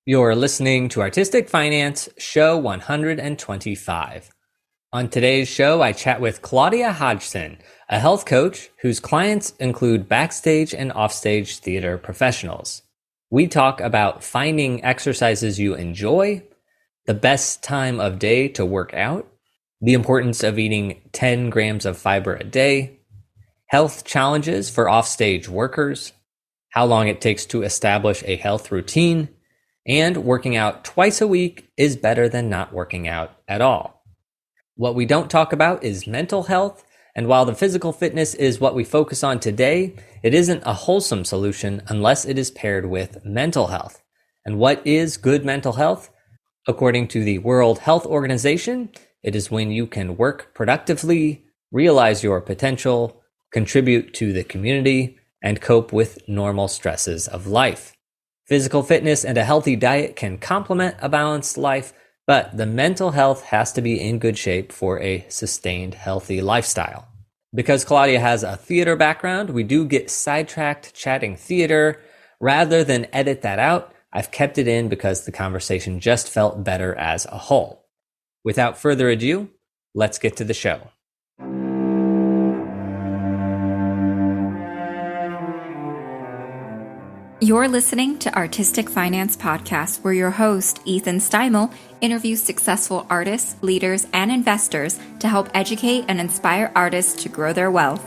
You're listening to Artistic Finance, show 125. On today's show, I chat with Claudia Hodgson, a health coach whose clients include backstage and offstage theater professionals. We talk about finding exercises you enjoy, the best time of day to work out, the importance of eating 10 grams of fiber a day, health challenges for offstage workers, how long it takes to establish a health routine, and working out twice a week is better than not working out at all. What we don't talk about is mental health, and while the physical fitness is what we focus on today, it isn't a wholesome solution unless it is paired with mental health. And what is good mental health? According to the World Health Organization, it is when you can work productively, realize your potential, contribute to the community, and cope with normal stresses of life. Physical fitness and a healthy diet can complement a balanced life, but the mental health has to be in good shape for a sustained, healthy lifestyle. Because Claudia has a theater background, we do get sidetracked chatting theater. Rather than edit that out, I've kept it in because the conversation just felt better as a whole. Without further ado, let's get to the show. You're listening to Artistic Finance Podcast, where your host, Ethan Steimel, interviews successful artists, leaders, and investors to help educate and inspire artists to grow their wealth.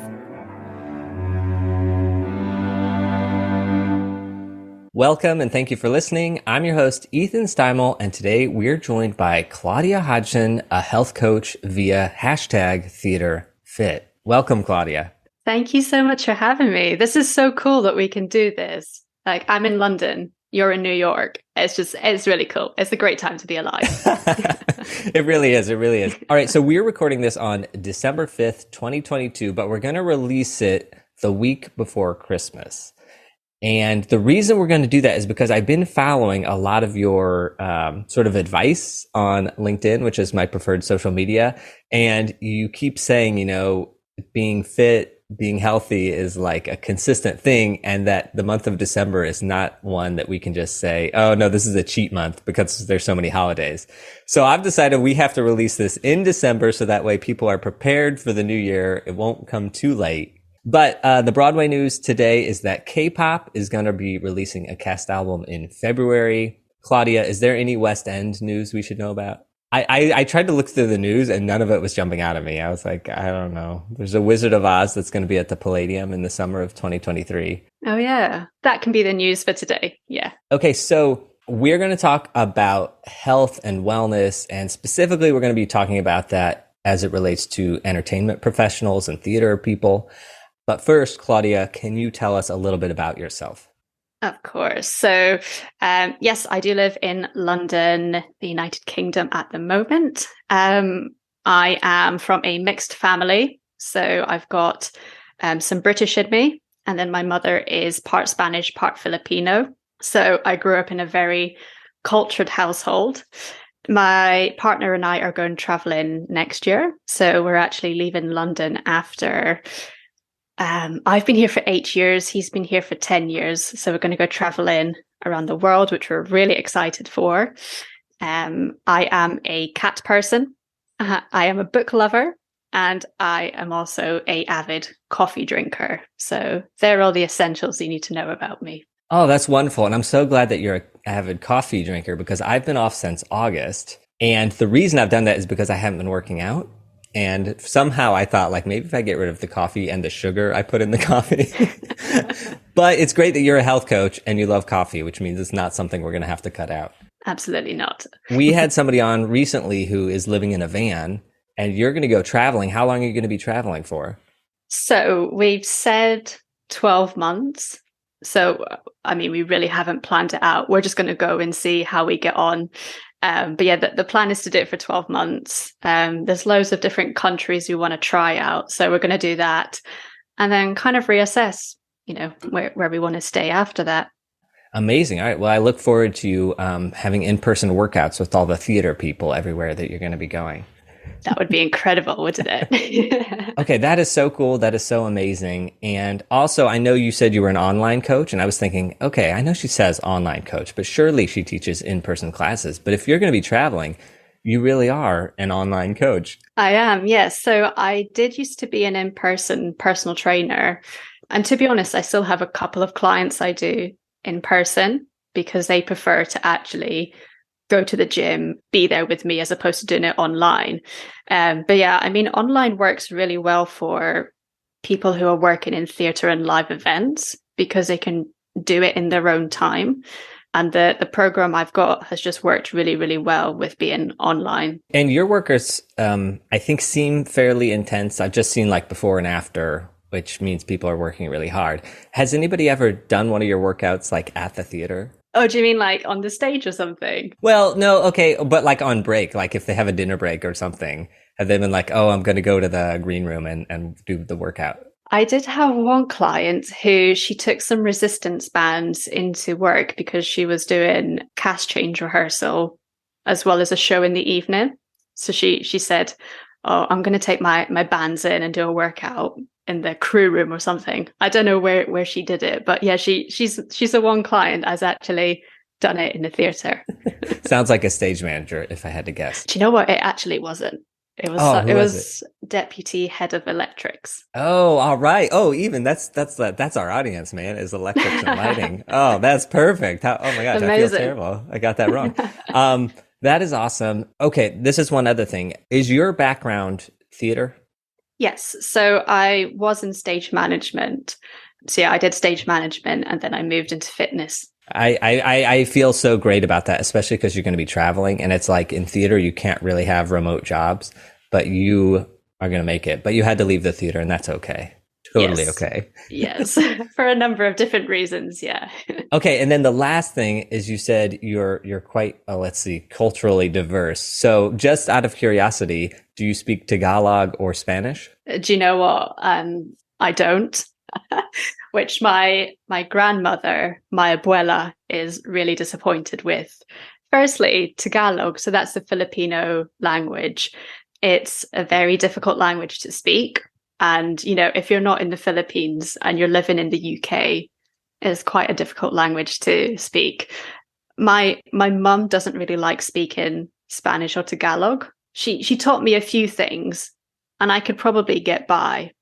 Welcome and thank you for listening. I'm your host, Ethan Steimel, and today we're joined by Claudia Hodgson, a health coach via #TheatreFit. Welcome, Claudia. Thank you so much for having me. This is so cool that we can do this. Like, I'm in London, you're in New York. It's really cool. It's a great time to be alive. It really is. It really is. All right. So we're recording this on December 5th, 2022, but we're going to release it the week before Christmas. And the reason we're going to do that is because I've been following a lot of your sort of advice on LinkedIn, which is my preferred social media. And you keep saying, being fit, being healthy is like a consistent thing, and that the month of December is not one that we can just say, oh no, this is a cheat month because there's so many holidays. So I've decided we have to release this in December so that way people are prepared for the new year. It won't come too late. But the Broadway news today is that K-pop is going to be releasing a cast album in February. Claudia, is there any West End news we should know about? I tried to look through the news and none of it was jumping out at me. I was like, I don't know. There's a Wizard of Oz that's going to be at the Palladium in the summer of 2023. Oh, yeah. That can be the news for today. Yeah. Okay, so we're going to talk about health and wellness, and specifically we're going to be talking about that as it relates to entertainment professionals and theater people. But first, Claudia, can you tell us a little bit about yourself? Of course. So, yes, I do live in London, the United Kingdom at the moment. I am from a mixed family. So I've got some British in me, and then my mother is part Spanish, part Filipino. So I grew up in a very cultured household. My partner and I are going traveling next year. So we're actually leaving London after... I've been here for 8 years. He's been here for 10 years. So we're going to go traveling around the world, which we're really excited for. I am a cat person. I am a book lover. And I am also an avid coffee drinker. So they're all the essentials you need to know about me. Oh, that's wonderful. And I'm so glad that you're an avid coffee drinker because I've been off since August. And the reason I've done that is because I haven't been working out. And somehow I thought, like, maybe if I get rid of the coffee and the sugar I put in the coffee. But it's great that you're a health coach and you love coffee, which means it's not something we're going to have to cut out. Absolutely not. We had somebody on recently who is living in a van, and you're going to go traveling. How long are you going to be traveling for? So we've said 12 months. So, I mean, we really haven't planned it out. We're just going to go and see how we get on. But yeah, the plan is to do it for 12 months. There's loads of different countries we want to try out. So we're going to do that and then kind of reassess, where we want to stay after that. Amazing. All right. Well, I look forward to you having in-person workouts with all the theater people everywhere that you're going to be going. That would be incredible, wouldn't it? Okay, that is so cool. That is so amazing. And also, I know you said you were an online coach, and I was thinking, okay, I know she says online coach, but surely she teaches in-person classes. But if you're going to be traveling, you really are an online coach. I am, yes. So I did used to be an in-person personal trainer. And to be honest, I still have a couple of clients I do in person because they prefer to actually go to the gym, be there with me as opposed to doing it online. But yeah, I mean, online works really well for people who are working in theatre and live events because they can do it in their own time. And the program I've got has just worked really, really well with being online. And your workers, I think, seem fairly intense. I've just seen like before and after, which means people are working really hard. Has anybody ever done one of your workouts like at the theater? Oh, do you mean like on the stage or something? Well, no, okay, but like on break, like if they have a dinner break or something, have they been like, oh, I'm going to go to the green room and do the workout? I did have one client who she took some resistance bands into work because she was doing cast change rehearsal as well as a show in the evening. So she said, oh, I'm going to take my bands in and do a workout in the crew room or something. I don't know where she did it, but yeah, she's the one client has actually done it in the theater. Sounds like a stage manager, if I had to guess. Do you know what? It actually wasn't. It was deputy head of electrics. Oh, all right. Oh, even that's our audience, man, is electrics and lighting. Oh, that's perfect. Oh my gosh, Amazing. I feel terrible. I got that wrong. That is awesome. Okay, this is one other thing. Is your background theater? Yes. So I was in stage management. So yeah, I did stage management and then I moved into fitness. I feel so great about that, especially because you're going to be traveling, and it's like in theater, you can't really have remote jobs, but you are going to make it. But you had to leave the theater, and that's okay. Totally Yes. okay. Yes. For a number of different reasons. Yeah. Okay. And then the last thing is you said you're quite, let's see, culturally diverse. So just out of curiosity, do you speak Tagalog or Spanish? Do you know what? I don't. Which my grandmother, my abuela, is really disappointed with. Firstly, Tagalog, so that's the Filipino language. It's a very difficult language to speak. And, you know, if you're not in the Philippines and you're living in the UK, it's quite a difficult language to speak. My mum doesn't really like speaking Spanish or Tagalog. She taught me a few things and I could probably get by.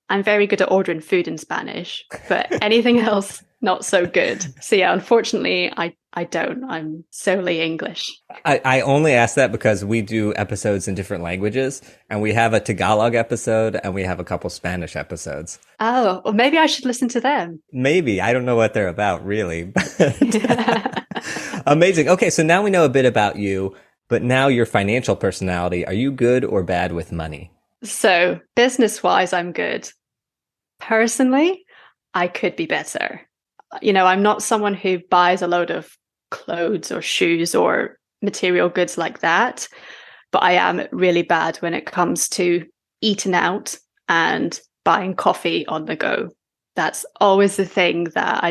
I'm very good at ordering food in Spanish, but anything else, not so good. So yeah, unfortunately, I don't. I'm solely English. I only ask that because we do episodes in different languages, and we have a Tagalog episode and we have a couple Spanish episodes. Oh, well, maybe I should listen to them. Maybe. I don't know what they're about, really. Amazing. Okay, so now we know a bit about you, but now your financial personality. Are you good or bad with money? So business-wise, I'm good. Personally, I could be better. You know, I'm not someone who buys a load of clothes or shoes or material goods like that, but I am really bad when it comes to eating out and buying coffee on the go. That's always the thing that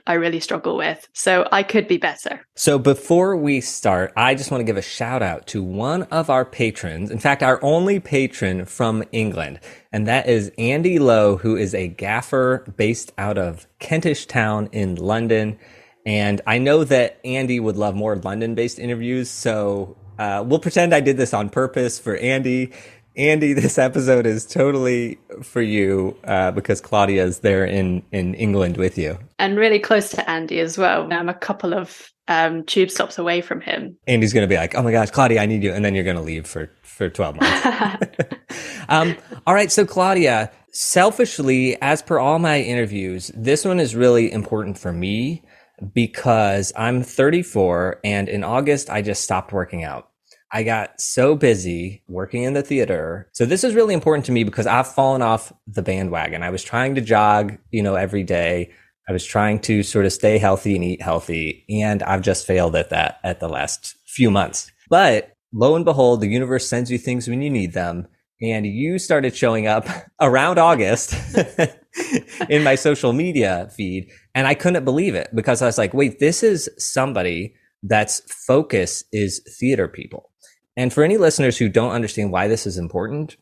I really struggle with. So I could be better. So before we start, I just want to give a shout out to one of our patrons. In fact, our only patron from England, and that is Andy Lowe, who is a gaffer based out of Kentish Town in London. And I know that Andy would love more London-based interviews. So we'll pretend I did this on purpose for Andy. Andy, this episode is totally for you because Claudia is there in England with you. And really close to Andy as well. I'm a couple of tube stops away from him. Andy's going to be like, oh my gosh, Claudia, I need you. And then you're going to leave for 12 months. All right. So Claudia, selfishly, as per all my interviews, this one is really important for me because I'm 34 and in August, I just stopped working out. I got so busy working in the theater. So this is really important to me because I've fallen off the bandwagon. I was trying to jog, every day. I was trying to sort of stay healthy and eat healthy. And I've just failed at that at the last few months. But lo and behold, the universe sends you things when you need them. And you started showing up around August in my social media feed. And I couldn't believe it because I was like, wait, this is somebody that's focus is theater people. And for any listeners who don't understand why this is important,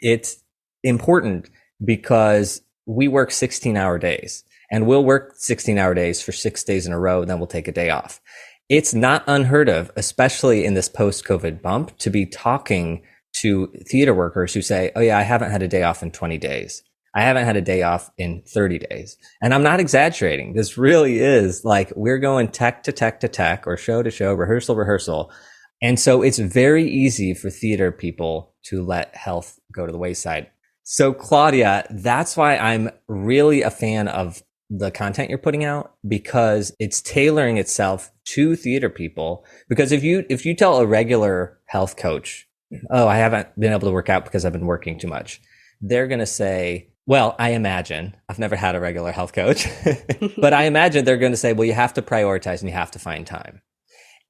it's important because we work 16-hour days, and we'll work 16-hour days for 6 days in a row, and then we'll take a day off. It's not unheard of, especially in this post-COVID bump, to be talking to theater workers who say, oh yeah, I haven't had a day off in 20 days. I haven't had a day off in 30 days. And I'm not exaggerating. This really is like we're going tech to tech to tech, or show to show, rehearsal, rehearsal. And so it's very easy for theater people to let health go to the wayside. So Claudia, that's why I'm really a fan of the content you're putting out, because it's tailoring itself to theater people. Because if you tell a regular health coach, oh, I haven't been able to work out because I've been working too much, they're going to say, well, I imagine, I've never had a regular health coach, but I imagine they're going to say, well, you have to prioritize and you have to find time.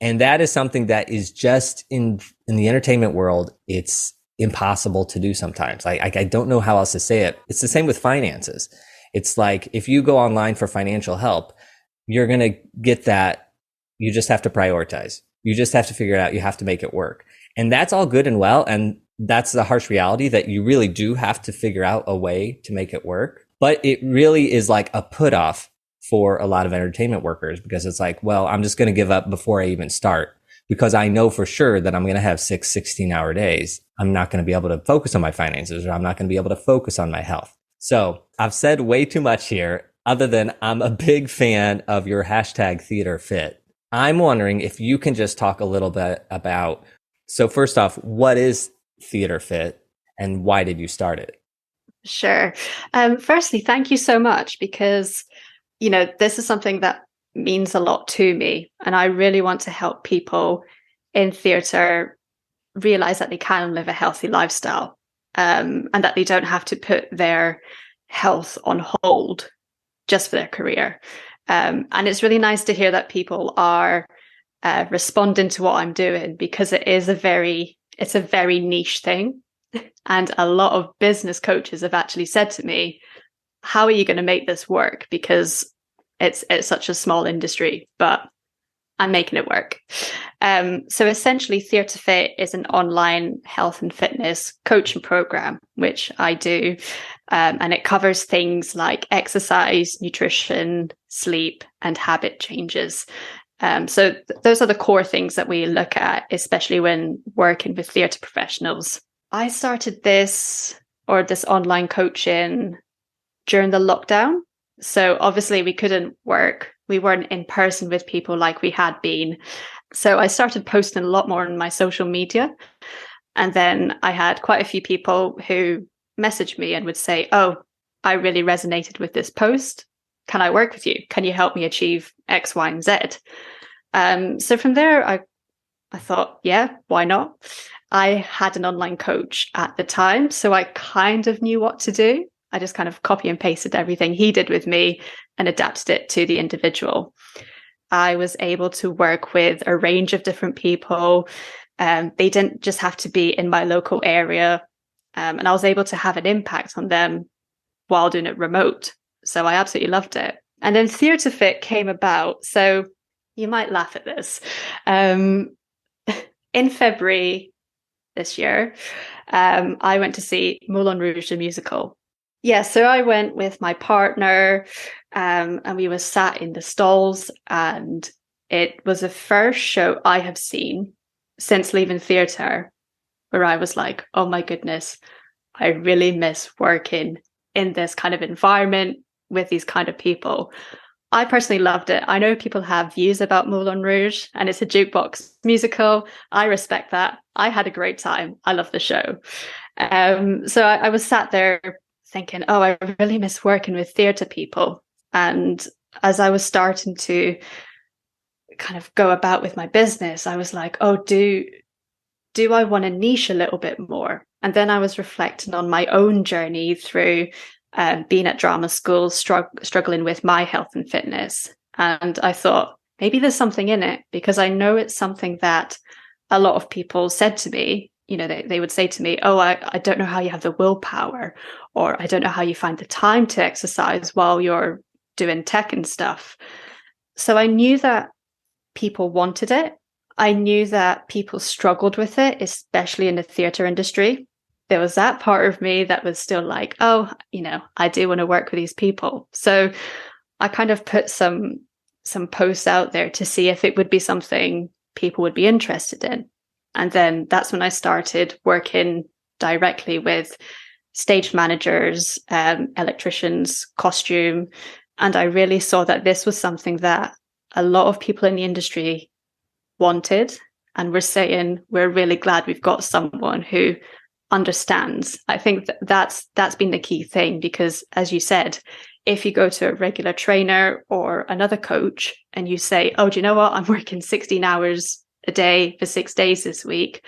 And that is something that is just in the entertainment world, it's impossible to do sometimes. I don't know how else to say it. It's the same with finances. It's like if you go online for financial help, you're going to get that. You just have to prioritize. You just have to figure it out. You have to make it work. And that's all good and well. And that's the harsh reality, that you really do have to figure out a way to make it work. But it really is like a put off for a lot of entertainment workers, because it's like, well, I'm just going to give up before I even start, because I know for sure that I'm going to have 6 16-hour days. I'm not going to be able to focus on my finances, or I'm not going to be able to focus on my health. So I've said way too much here, other than I'm a big fan of your hashtag TheatreFit. I'm wondering if you can just talk a little bit about, so first off, what is TheatreFit and why did you start it? Sure. Firstly, thank you so much, because, this is something that means a lot to me. And I really want to help people in theatre realize that they can live a healthy lifestyle, and that they don't have to put their health on hold just for their career. And it's really nice to hear that people are responding to what I'm doing, because it's a very niche thing. And a lot of business coaches have actually said to me, how are you going to make this work? Because it's such a small industry, but I'm making it work. So essentially, TheatreFit is an online health and fitness coaching program, which I do. And it covers things like exercise, nutrition, sleep, and habit changes. So those are the core things that we look at, especially when working with theatre professionals. I started this online coaching during the lockdown. So obviously we couldn't work. We weren't in person with people like we had been. So I started posting a lot more on my social media. And then I had quite a few people who messaged me and would say, oh, I really resonated with this post. Can I work with you? Can you help me achieve X, Y, and Z? So from there, I thought, yeah, why not? I had an online coach at the time, so I kind of knew what to do. I just kind of copy and pasted everything he did with me and adapted it to the individual. I was able to work with a range of different people. They didn't just have to be in my local area. And I was able to have an impact on them while doing it remote. So I absolutely loved it. And then TheatreFit came about. So you might laugh at this. In February this year, I went to see Moulin Rouge, the musical. Yeah, so I went with my partner, and we were sat in the stalls, and it was the first show I have seen since leaving theatre where I was like, oh my goodness, I really miss working in this kind of environment with these kind of people. I personally loved it. I know people have views about Moulin Rouge and it's a jukebox musical. I respect that. I had a great time. I love the show. So I was sat there thinking, oh, I really miss working with theatre people. And as I was starting to kind of go about with my business, I was like, oh, do I want to niche a little bit more? And then I was reflecting on my own journey through being at drama school, struggling with my health and fitness. And I thought, maybe there's something in it, because I know it's something that a lot of people said to me. They would say to me, oh, I don't know how you have the willpower, or I don't know how you find the time to exercise while you're doing tech and stuff. So I knew that people wanted it. I knew that people struggled with it, especially in the theatre industry. There was that part of me that was still like, oh, I do want to work with these people. So I kind of put some posts out there to see if it would be something people would be interested in. And then that's when I started working directly with stage managers, electricians, costume. And I really saw that this was something that a lot of people in the industry wanted. And we're saying, we're really glad we've got someone who understands. I think that's been the key thing, because as you said, if you go to a regular trainer or another coach and you say, oh, do you know what? I'm working 16 hours a day for 6 days this week.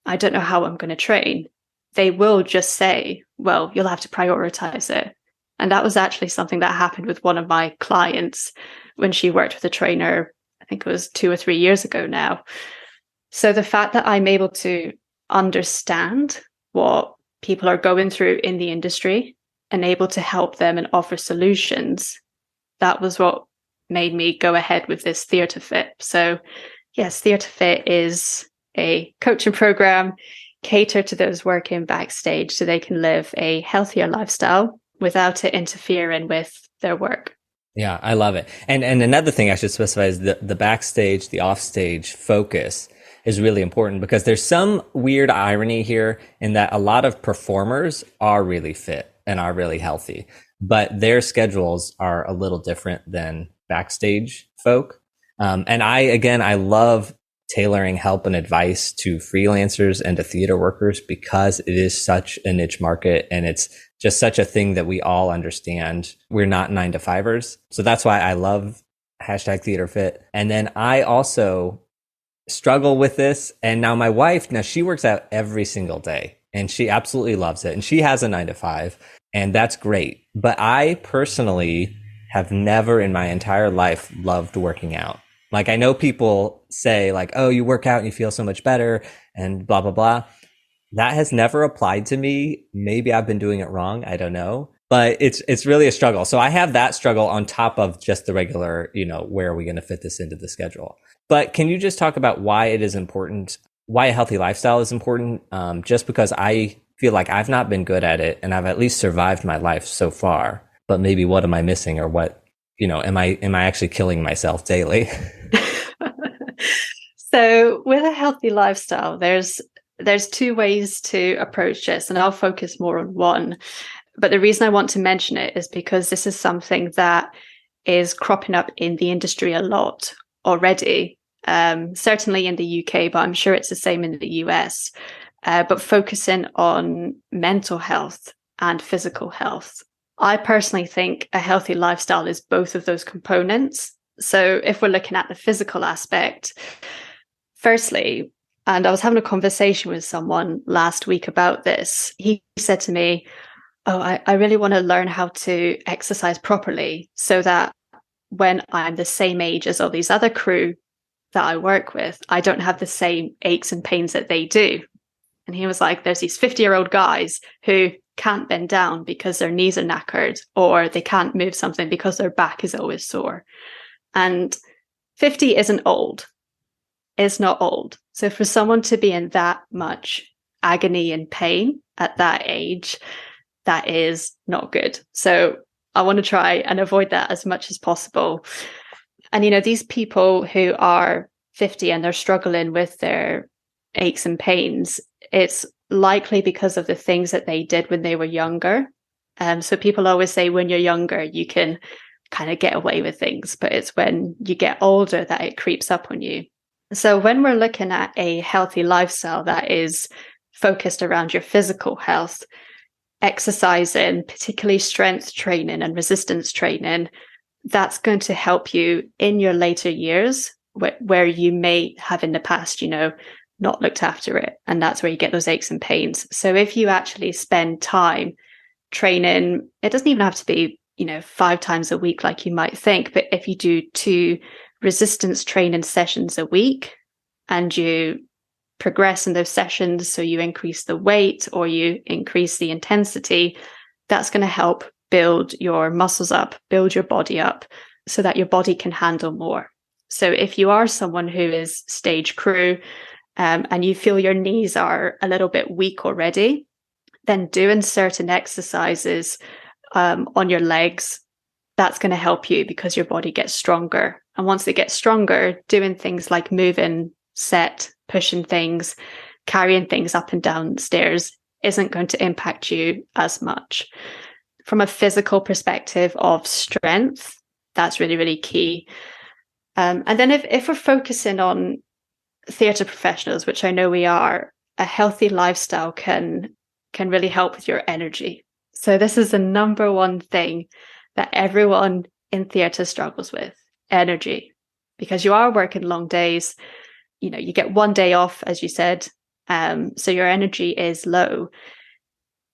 I don't know how I'm going to train. They will just say, well, you'll have to prioritize it. And that was actually something that happened with one of my clients when she worked with a trainer, I think it was 2 or 3 years ago now. So the fact that I'm able to understand what people are going through in the industry and able to help them and offer solutions, that was what made me go ahead with this TheatreFit. So yes, TheatreFit is a coaching program catered to those working backstage so they can live a healthier lifestyle without it interfering with their work. Yeah, I love it. And another thing I should specify is the backstage, the offstage focus is really important, because there's some weird irony here in that a lot of performers are really fit and are really healthy, but their schedules are a little different than backstage folk. And I love tailoring help and advice to freelancers and to theater workers, because it is such a niche market and it's just such a thing that we all understand. We're not 9-to-5ers. So that's why I love #TheatreFit. And then I also struggle with this. And now my wife, she works out every single day and she absolutely loves it. And she has a 9-to-5 and that's great. But I personally have never in my entire life loved working out. Like, I know people say like, oh, you work out and you feel so much better and blah, blah, blah. That has never applied to me. Maybe I've been doing it wrong. I don't know. But it's really a struggle. So I have that struggle on top of just the regular, where are we going to fit this into the schedule? But can you just talk about why it is important, why a healthy lifestyle is important? Just because I feel like I've not been good at it and I've at least survived my life so far. But maybe what am I missing, or what, am I actually killing myself daily? So with a healthy lifestyle, there's 2 ways to approach this, and I'll focus more on one. But the reason I want to mention it is because this is something that is cropping up in the industry a lot already, certainly in the UK, but I'm sure it's the same in the US, but focusing on mental health and physical health. I personally think a healthy lifestyle is both of those components. So if we're looking at the physical aspect, firstly, and I was having a conversation with someone last week about this, he said to me, oh, I really want to learn how to exercise properly so that when I'm the same age as all these other crew that I work with, I don't have the same aches and pains that they do. And he was like, there's these 50-year-old guys who can't bend down because their knees are knackered, or they can't move something because their back is always sore. And 50 isn't old. It's not old. So for someone to be in that much agony and pain at that age, that is not good. So I want to try and avoid that as much as possible. And, these people who are 50 and they're struggling with their aches and pains, it's likely because of the things that they did when they were younger. So people always say when you're younger, you can kind of get away with things, but it's when you get older that it creeps up on you. So when we're looking at a healthy lifestyle that is focused around your physical health, exercising, particularly strength training and resistance training, that's going to help you in your later years where you may have in the past, not looked after it. And that's where you get those aches and pains. So if you actually spend time training, it doesn't even have to be, 5 times a week like you might think, but if you do 2 resistance training sessions a week and you progress in those sessions, so you increase the weight or you increase the intensity, that's going to help build your muscles up, build your body up so that your body can handle more. So if you are someone who is stage crew and you feel your knees are a little bit weak already, then doing certain exercises on your legs, that's going to help you because your body gets stronger. And once it gets stronger, doing things like moving, pushing things, carrying things up and down stairs isn't going to impact you as much. From a physical perspective of strength, that's really, really key. And then if we're focusing on theatre professionals, which I know we are, a healthy lifestyle can really help with your energy. So this is the number one thing that everyone in theatre struggles with, energy, because you are working long days. You know, you get one day off, as you said, so your energy is low.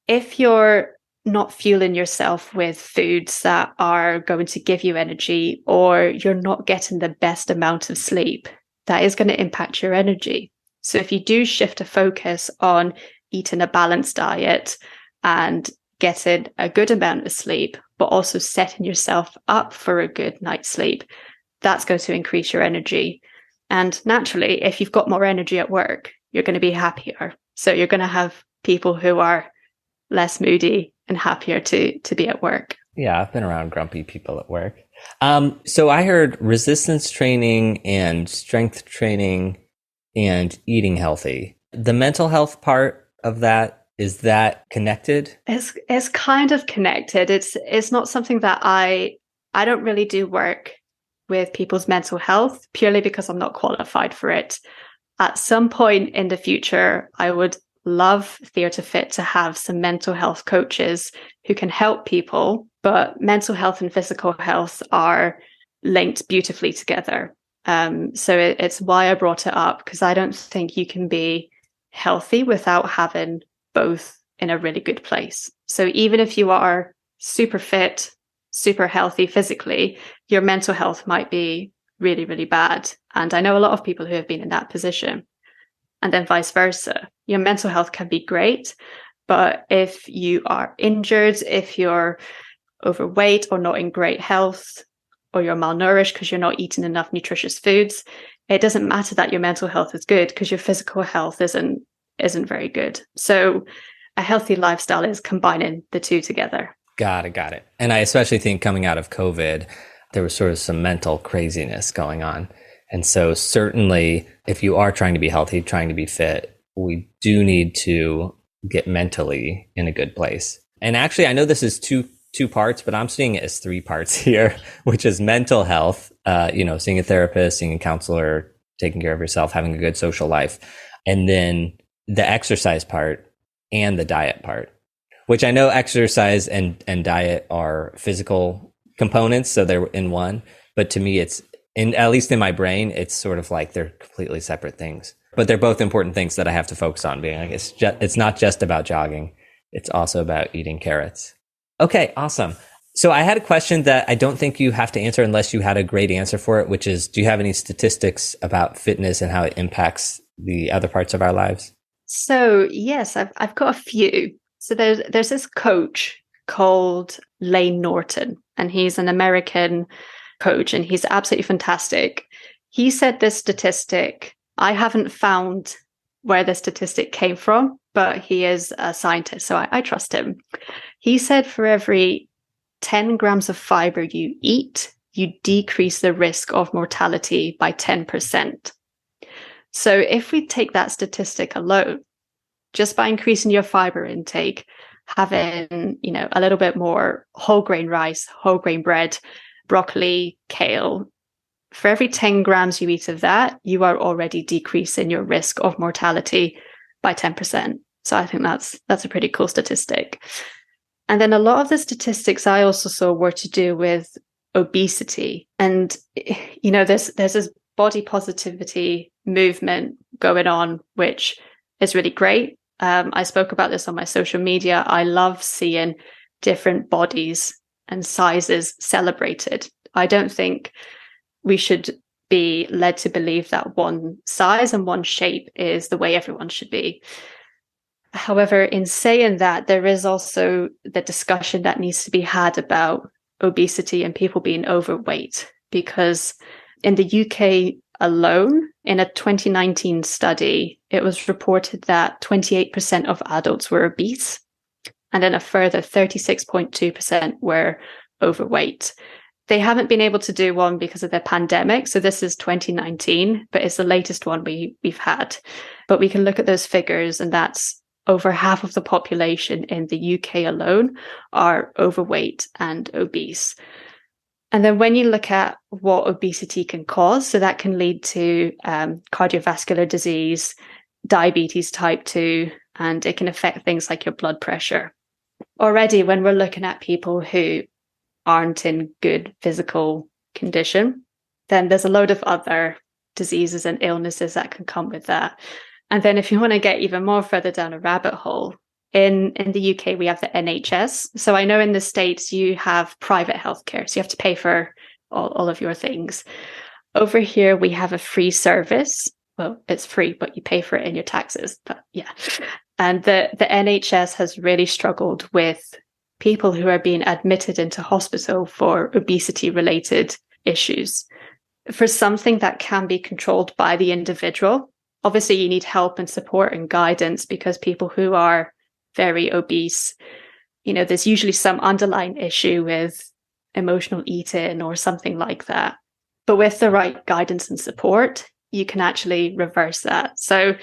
If you're not fueling yourself with foods that are going to give you energy, or you're not getting the best amount of sleep, that is going to impact your energy. So if you do shift a focus on eating a balanced diet and getting a good amount of sleep, but also setting yourself up for a good night's sleep, that's going to increase your energy. And naturally, if you've got more energy at work, you're going to be happier. So you're going to have people who are less moody and happier to be at work. Yeah, I've been around grumpy people at work. So I heard resistance training and strength training and eating healthy. The mental health part of that, is that connected? It's kind of connected. It's not something that I don't really do work with people's mental health purely because I'm not qualified for it. At some point in the future, I would love TheatreFit to have some mental health coaches who can help people, but mental health and physical health are linked beautifully together. So it's why I brought it up, because I don't think you can be healthy without having both in a really good place. So even if you are super fit, super healthy physically, your mental health might be really, really bad. And I know a lot of people who have been in that position. And then vice versa. Your mental health can be great, but if you are injured, if you're overweight or not in great health, or you're malnourished because you're not eating enough nutritious foods, it doesn't matter that your mental health is good because your physical health isn't very good. So a healthy lifestyle is combining the two together. Got it. And I especially think coming out of COVID, there was sort of some mental craziness going on. And so certainly if you are trying to be healthy, trying to be fit, we do need to get mentally in a good place. And actually, I know this is two parts, but I'm seeing it as 3 parts here, which is mental health, seeing a therapist, seeing a counselor, taking care of yourself, having a good social life, and then the exercise part and the diet part, which I know exercise and diet are physical components, so they're in one. But to me, at least in my brain, it's sort of like they're completely separate things. But they're both important things that I have to focus on. Being like, it's not just about jogging; it's also about eating carrots. Okay, awesome. So I had a question that I don't think you have to answer unless you had a great answer for it, which is, do you have any statistics about fitness and how it impacts the other parts of our lives? So yes, I've got a few. So there's this coach called Lane Norton, and he's an American coach, and he's absolutely fantastic. He said this statistic. I haven't found where the statistic came from, but he is a scientist, so I trust him. He said for every 10 grams of fiber you eat, you decrease the risk of mortality by 10%. So if we take that statistic alone, just by increasing your fiber intake, having, a little bit more whole grain rice, whole grain bread, broccoli, kale, for every 10 grams you eat of that, you are already decreasing your risk of mortality by 10%. So I think that's a pretty cool statistic. And then a lot of the statistics I also saw were to do with obesity. And, there's this body positivity movement going on, which is really great. I spoke about this on my social media. I love seeing different bodies and sizes celebrated. I don't think we should be led to believe that one size and one shape is the way everyone should be. However, in saying that, there is also the discussion that needs to be had about obesity and people being overweight, because In the UK alone, in a 2019 study, it was reported that 28% of adults were obese, and then a further 36.2% were overweight. They haven't been able to do one because of the pandemic. So this is 2019, but it's the latest one we've had. But we can look at those figures, and that's over half of the population in the UK alone are overweight and obese. And then when you look at what obesity can cause, so that can lead to cardiovascular disease, diabetes type 2, and it can affect things like your blood pressure. Already, when we're looking at people who aren't in good physical condition, then there's a load of other diseases and illnesses that can come with that. And then if you want to get even more further down a rabbit hole, in the UK, we have the NHS. So I know in the States, you have private healthcare. So you have to pay for all of your things. Over here, we have a free service. Well, it's free, but you pay for it in your taxes. But yeah. And the NHS has really struggled with people who are being admitted into hospital for obesity-related issues. For something that can be controlled by the individual, obviously you need help and support and guidance, because people who are very obese, there's usually some underlying issue with emotional eating or something like that. But with the right guidance and support, you can actually reverse that. So,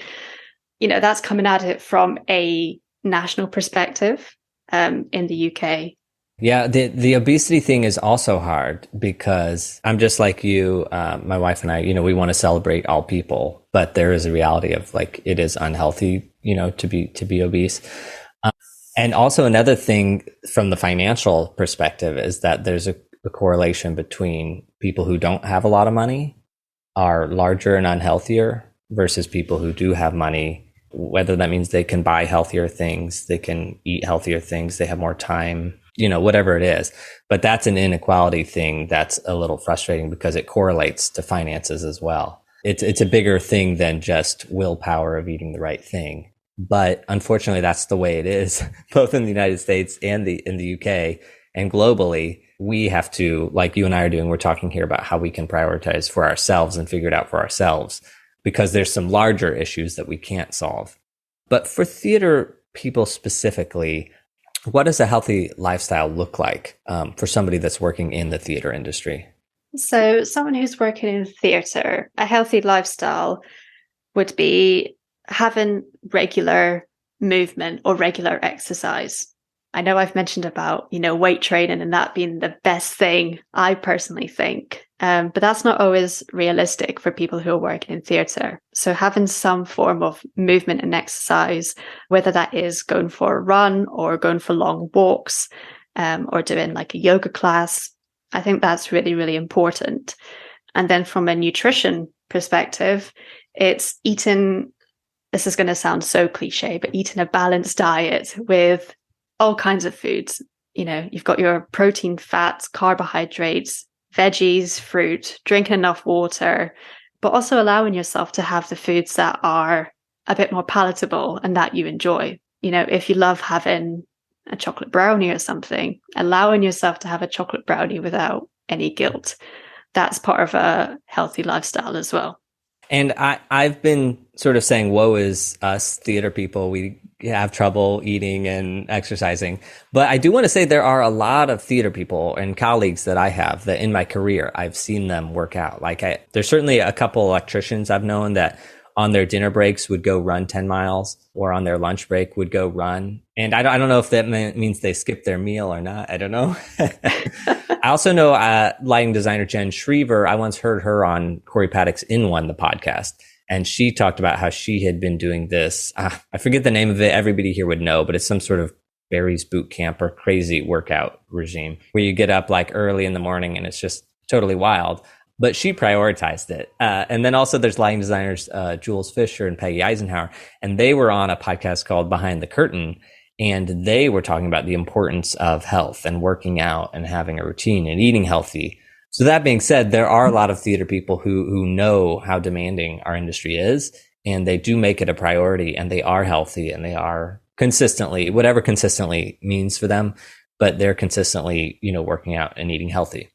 that's coming at it from a national perspective in the UK. Yeah, the obesity thing is also hard because I'm just like you, my wife and I, we want to celebrate all people, but there is a reality of it is unhealthy, to be obese. And also another thing from the financial perspective is that there's a correlation between people who don't have a lot of money are larger and unhealthier versus people who do have money, whether that means they can buy healthier things, they can eat healthier things, they have more time, whatever it is. But that's an inequality thing that's a little frustrating because it correlates to finances as well. It's a bigger thing than just willpower of eating the right thing. But unfortunately, that's the way it is, both in the United States and in the UK and globally. We have to, like you and I are doing, we're talking here about how we can prioritize for ourselves and figure it out for ourselves, because there's some larger issues that we can't solve. But for theater people specifically, what does a healthy lifestyle look like for somebody that's working in the theater industry? So someone who's working in theater, a healthy lifestyle would be having regular movement or regular exercise. I know I've mentioned about, weight training and that being the best thing, I personally think. But that's not always realistic for people who are working in theatre. So having some form of movement and exercise, whether that is going for a run or going for long walks, or doing like a yoga class, I think that's really, really important. And then from a nutrition perspective, it's eating, this is going to sound so cliche, but eating a balanced diet with all kinds of foods. You've got your protein, fats, carbohydrates, veggies, fruit, drinking enough water, but also allowing yourself to have the foods that are a bit more palatable and that you enjoy. If you love having a chocolate brownie or something, allowing yourself to have a chocolate brownie without any guilt. That's part of a healthy lifestyle as well. And I've been sort of saying, woe is us theater people. We have trouble eating and exercising. But I do want to say there are a lot of theater people and colleagues that I have that in my career, I've seen them work out. There's certainly a couple electricians I've known that on their dinner breaks would go run 10 miles or on their lunch break would go run. And I don't know if that means they skipped their meal or not. I don't know. I also know lighting designer Jen Schriever. I once heard her on Corey Paddock's In One, the podcast. And she talked about how she had been doing this. I forget the name of it. Everybody here would know, but it's some sort of Barry's boot camp or crazy workout regime where you get up early in the morning and it's just totally wild. But she prioritized it. And then also there's lighting designers, Jules Fisher and Peggy Eisenhower. And they were on a podcast called Behind the Curtain. And they were talking about the importance of health and working out and having a routine and eating healthy. So that being said, there are a lot of theater people who know how demanding our industry is, and they do make it a priority, and they are healthy, and they are consistently, whatever consistently means for them, but they're consistently, working out and eating healthy.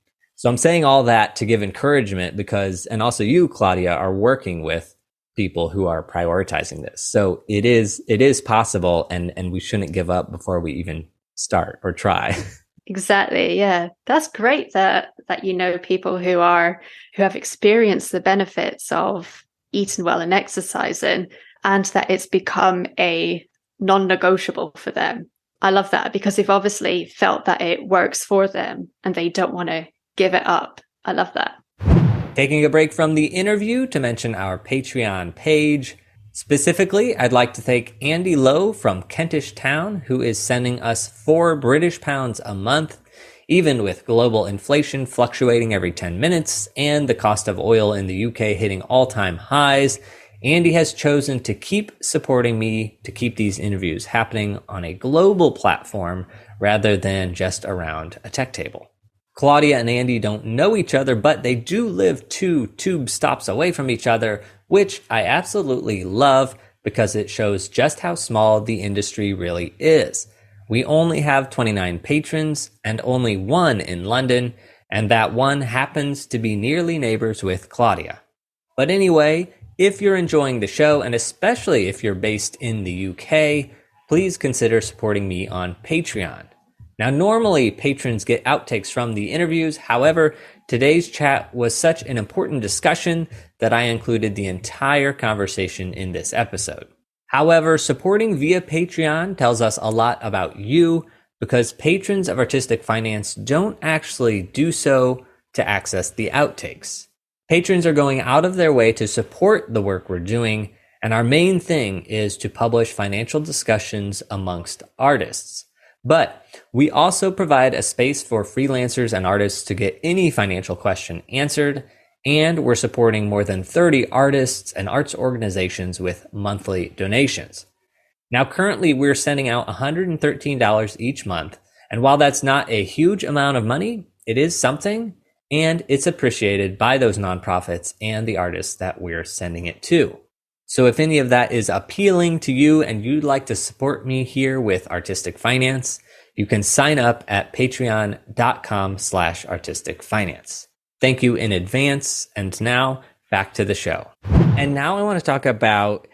So I'm saying all that to give encouragement because, and also you, Claudia, are working with people who are prioritizing this. So it is possible, and we shouldn't give up before we even start or try. Exactly. Yeah. That's great that you know people who have experienced the benefits of eating well and exercising, and that it's become a non-negotiable for them. I love that because they've obviously felt that it works for them and they don't want to give it up. I love that. Taking a break from the interview to mention our Patreon page. Specifically, I'd like to thank Andy Lowe from Kentish Town, who is sending us £4 a month, even with global inflation fluctuating every 10 minutes and the cost of oil in the UK hitting all-time highs. Andy has chosen to keep supporting me to keep these interviews happening on a global platform rather than just around a tech table. Claudia and Andy don't know each other, but they do live 2 tube stops away from each other, which I absolutely love because it shows just how small the industry really is. We only have 29 patrons and only one in London, and that one happens to be nearly neighbors with Claudia. But anyway, if you're enjoying the show, and especially if you're based in the UK, please consider supporting me on Patreon. Now, normally patrons get outtakes from the interviews. However, today's chat was such an important discussion that I included the entire conversation in this episode. However, supporting via Patreon tells us a lot about you because patrons of Artistic Finance don't actually do so to access the outtakes. Patrons are going out of their way to support the work we're doing, and our main thing is to publish financial discussions amongst artists. But we also provide a space for freelancers and artists to get any financial question answered, and we're supporting more than 30 artists and arts organizations with monthly donations. Now, currently, we're sending out $113 each month, and while that's not a huge amount of money, it is something, and it's appreciated by those nonprofits and the artists that we're sending it to. So if any of that is appealing to you and you'd like to support me here with Artistic Finance, you can sign up at patreon.com/artisticfinance. Thank you in advance. And now back to the show. And now I want to talk about,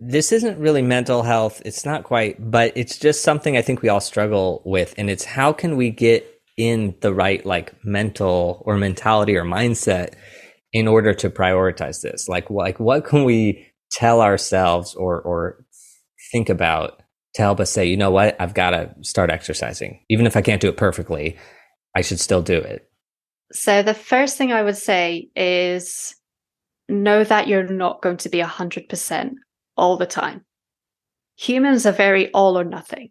this isn't really mental health. It's not quite, but it's just something I think we all struggle with. And it's how can we get in the right mental or mentality or mindset in order to prioritize this? Like what can we tell ourselves or think about to help us say, you know what, I've got to start exercising. Even if I can't do it perfectly, I should still do it. So the first thing I would say is know that you're not going to be 100% all the time. Humans are very all or nothing.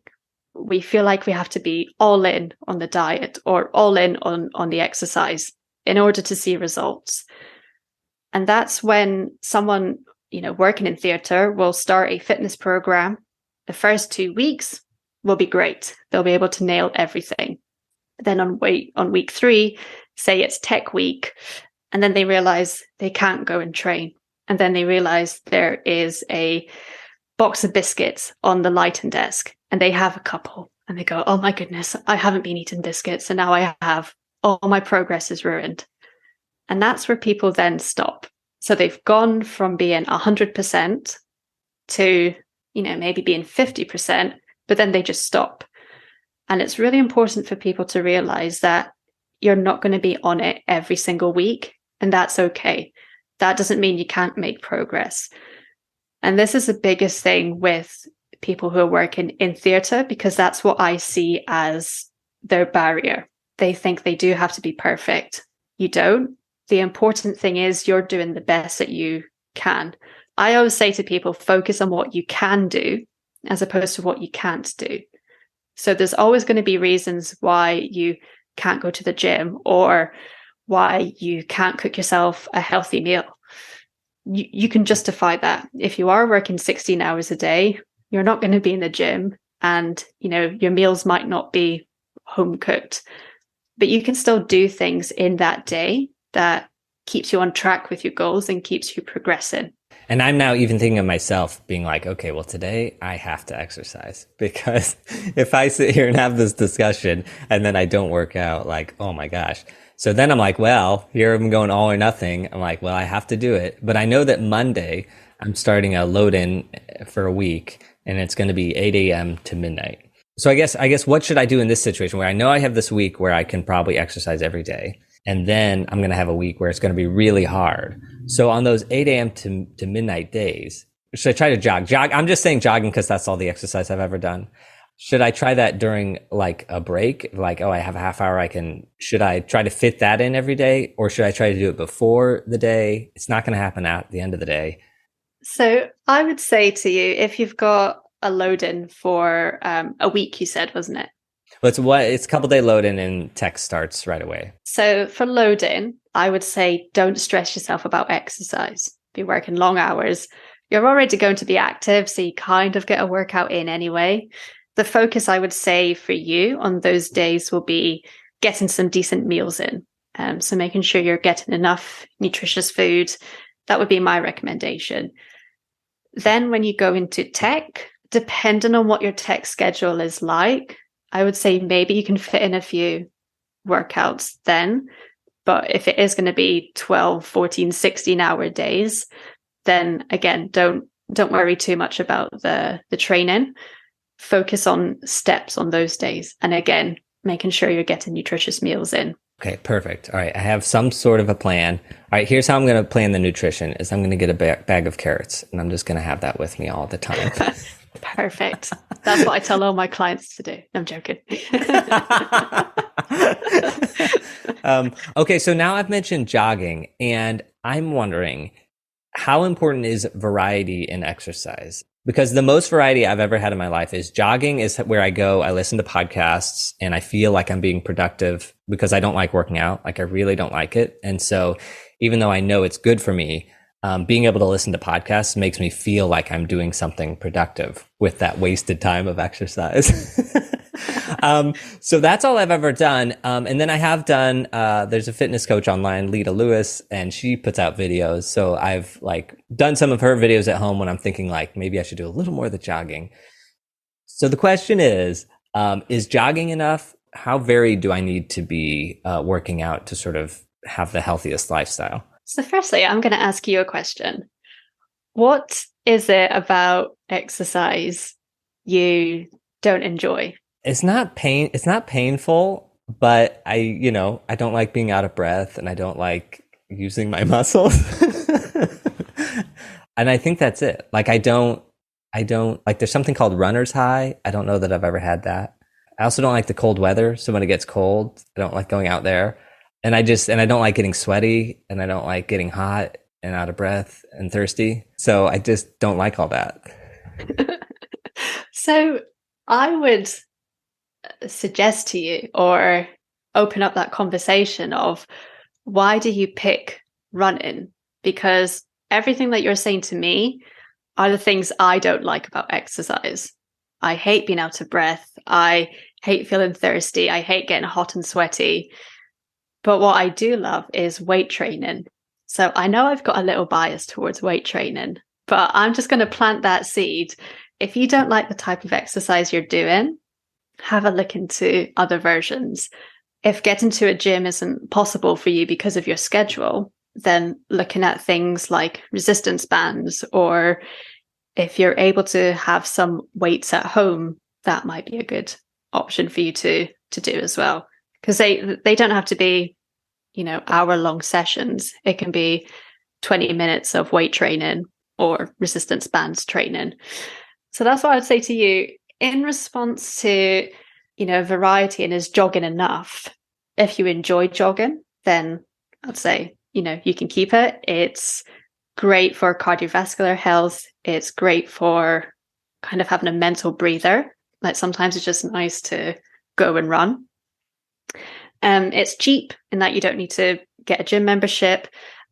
We feel like we have to be all in on the diet or all in on the exercise in order to see results. And that's when someone, working in theatre will start a fitness program. The first 2 weeks will be great. They'll be able to nail everything. Then on week 3, say it's tech week, and then they realize they can't go and train. And then they realize there is a box of biscuits on the lighting desk, and they have a couple, and they go, oh my goodness, I haven't been eating biscuits, and now I have. All my progress is ruined. And that's where people then stop. So they've gone from being 100% to, maybe being 50%, but then they just stop. And it's really important for people to realize that you're not going to be on it every single week, and that's okay. That doesn't mean you can't make progress. And this is the biggest thing with people who are working in theatre, because that's what I see as their barrier. They think they do have to be perfect. You don't. The important thing is you're doing the best that you can. I always say to people, focus on what you can do as opposed to what you can't do. So there's always going to be reasons why you can't go to the gym or why you can't cook yourself a healthy meal. You can justify that. If you are working 16 hours a day, you're not going to be in the gym, and your meals might not be home cooked, but you can still do things in that day that keeps you on track with your goals and keeps you progressing. And I'm now even thinking of myself being like, okay, well, today I have to exercise, because if I sit here and have this discussion and then I don't work out, like, oh my gosh. So then I'm like, well, here I'm going all or nothing. I'm like, well, I have to do it. But I know that Monday I'm starting a load in for a week, and it's going to be 8 a.m. to midnight. So I guess what should I do in this situation where I know I have this week where I can probably exercise every day, and then I'm going to have a week where it's going to be really hard. So on those 8 a.m. to midnight days, should I try to jog? I'm just saying jogging because that's all the exercise I've ever done. Should I try that during like a break? Like, oh, I have a half hour. Should I try to fit that in every day, or should I try to do it before the day? It's not going to happen at the end of the day. So I would say to you, if you've got a load in for a week, you said, wasn't it? But it's a couple day load in and tech starts right away. So for load in, I would say don't stress yourself about exercise. Be working long hours. You're already going to be active, so you kind of get a workout in anyway. The focus, I would say, for you on those days will be getting some decent meals in. So making sure you're getting enough nutritious food. That would be my recommendation. Then when you go into tech, depending on what your tech schedule is like, I would say maybe you can fit in a few workouts then. But if it is going to be 12, 14, 16-hour days, then again, don't worry too much about the training. Focus on steps on those days. And again, making sure you're getting nutritious meals in. Okay, perfect. All right, I have some sort of a plan. All right, here's how I'm going to plan the nutrition is I'm going to get a bag of carrots, and I'm just going to have that with me all the time. Perfect. That's what I tell all my clients to do. I'm joking. Okay, so now I've mentioned jogging, and I'm wondering, how important is variety in exercise? Because the most variety I've ever had in my life is jogging is where I go, I listen to podcasts, and I feel like I'm being productive because I don't like working out. Like I really don't like it. And so even though I know it's good for me, being able to listen to podcasts makes me feel like I'm doing something productive with that wasted time of exercise. So that's all I've ever done. And then I have done, there's a fitness coach online, Lita Lewis, and she puts out videos. So I've like done some of her videos at home when I'm thinking like, maybe I should do a little more of the jogging. So the question is jogging enough? How varied do I need to be working out to sort of have the healthiest lifestyle? So firstly, I'm going to ask you a question. What is it about exercise you don't enjoy? It's not painful, but I don't like being out of breath, and I don't like using my muscles. And I think that's it. Like I don't like, there's something called runner's high. I don't know that I've ever had that. I also don't like the cold weather. So when it gets cold, I don't like going out there. And I don't like getting sweaty, and I don't like getting hot and out of breath and thirsty. So I just don't like all that. So I would suggest to you, or open up that conversation of, why do you pick running? Because everything that you're saying to me are the things I don't like about exercise. I hate being out of breath. I hate feeling thirsty. I hate getting hot and sweaty. But what I do love is weight training. So I know I've got a little bias towards weight training, but I'm just going to plant that seed. If you don't like the type of exercise you're doing, have a look into other versions. If getting to a gym isn't possible for you because of your schedule, then looking at things like resistance bands, or if you're able to have some weights at home, that might be a good option for you to do as well. Because they don't have to be, hour-long sessions. It can be 20 minutes of weight training or resistance bands training. So that's what I would say to you in response to, variety, and is jogging enough? If you enjoy jogging, then I'd say, you can keep it. It's great for cardiovascular health. It's great for kind of having a mental breather. Like sometimes it's just nice to go and run. It's cheap in that you don't need to get a gym membership,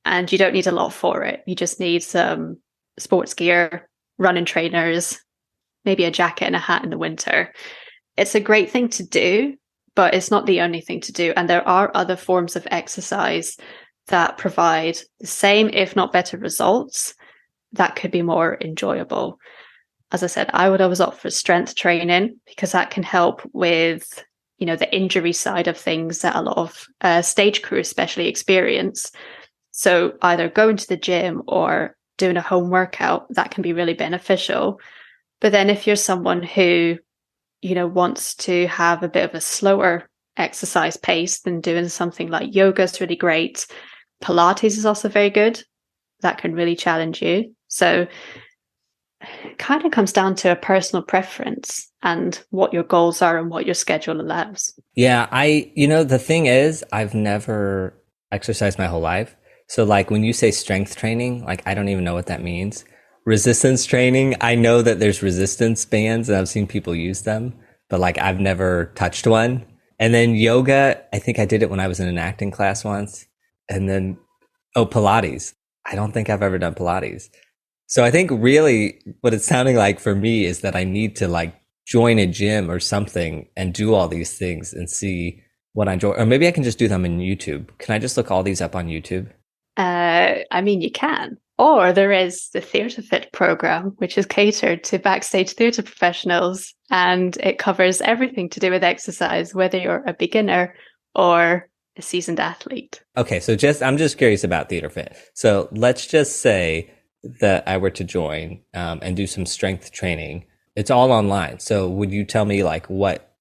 and you don't need a lot for it. You just need some sports gear, running trainers, maybe a jacket and a hat in the winter. It's a great thing to do, but it's not the only thing to do. And there are other forms of exercise that provide the same, if not better results that could be more enjoyable. As I said, I would always opt for strength training because that can help with, the injury side of things that a lot of stage crew especially experience. So either going to the gym or doing a home workout, that can be really beneficial. But then if you're someone who, wants to have a bit of a slower exercise pace, then doing something like yoga is really great. Pilates is also very good. That can really challenge you. So it kind of comes down to a personal preference and what your goals are and what your schedule allows. Yeah, the thing is, I've never exercised my whole life. So like when you say strength training, like I don't even know what that means. Resistance training, I know that there's resistance bands and I've seen people use them, but like I've never touched one. And then yoga, I think I did it when I was in an acting class once. And then, Pilates. I don't think I've ever done Pilates. So I think really what it's sounding like for me is that I need to like join a gym or something and do all these things and see what I enjoy. Or maybe I can just do them in YouTube. Can I just look all these up on YouTube? You can. Or there is the TheatreFit program, which is catered to backstage theatre professionals, and it covers everything to do with exercise, whether you're a beginner or a seasoned athlete. Okay, so I'm just curious about TheatreFit. So let's just say that I were to join and do some strength training. It's all online. So would you tell me like what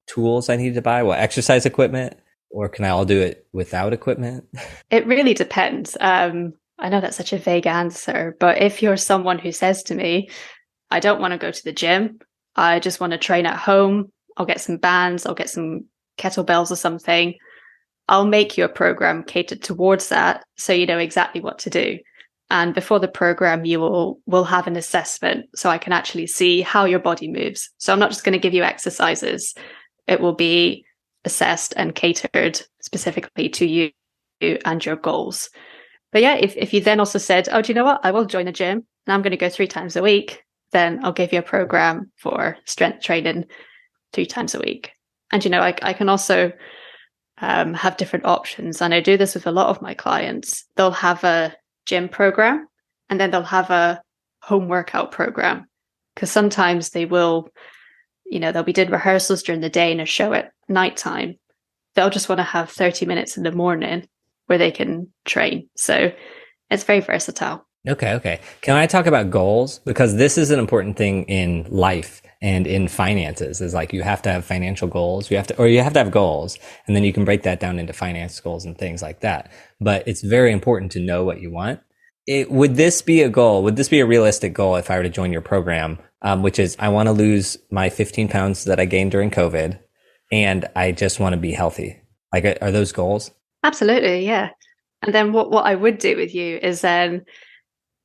tools I need to buy, what exercise equipment, or can I all do it without equipment? It really depends. I know that's such a vague answer, but if you're someone who says to me, I don't want to go to the gym, I just want to train at home, I'll get some bands, I'll get some kettlebells or something, I'll make you a program catered towards that so you know exactly what to do. And before the program, you will have an assessment so I can actually see how your body moves. So I'm not just going to give you exercises. It will be assessed and catered specifically to you and your goals. But yeah, if you then also said, oh, do you know what? I will join the gym and I'm going to go 3 times a week, then I'll give you a program for strength training 3 times a week. And, I can also have different options. And I do this with a lot of my clients. They'll have a gym program and then they'll have a home workout program, because sometimes they will, they'll be doing rehearsals during the day and a show at nighttime. They'll just want to have 30 minutes in the morning where they can train. So it's very versatile. Okay. Can I talk about goals? Because this is an important thing in life and in finances, is like you have to have financial goals. You have to have goals, and then you can break that down into finance goals and things like that. But it's very important to know what you want. Would this be a goal? Would this be a realistic goal if I were to join your program? Which is, I want to lose my 15 pounds that I gained during COVID, and I just want to be healthy. Like, are those goals? Absolutely, yeah. And then what I would do with you is then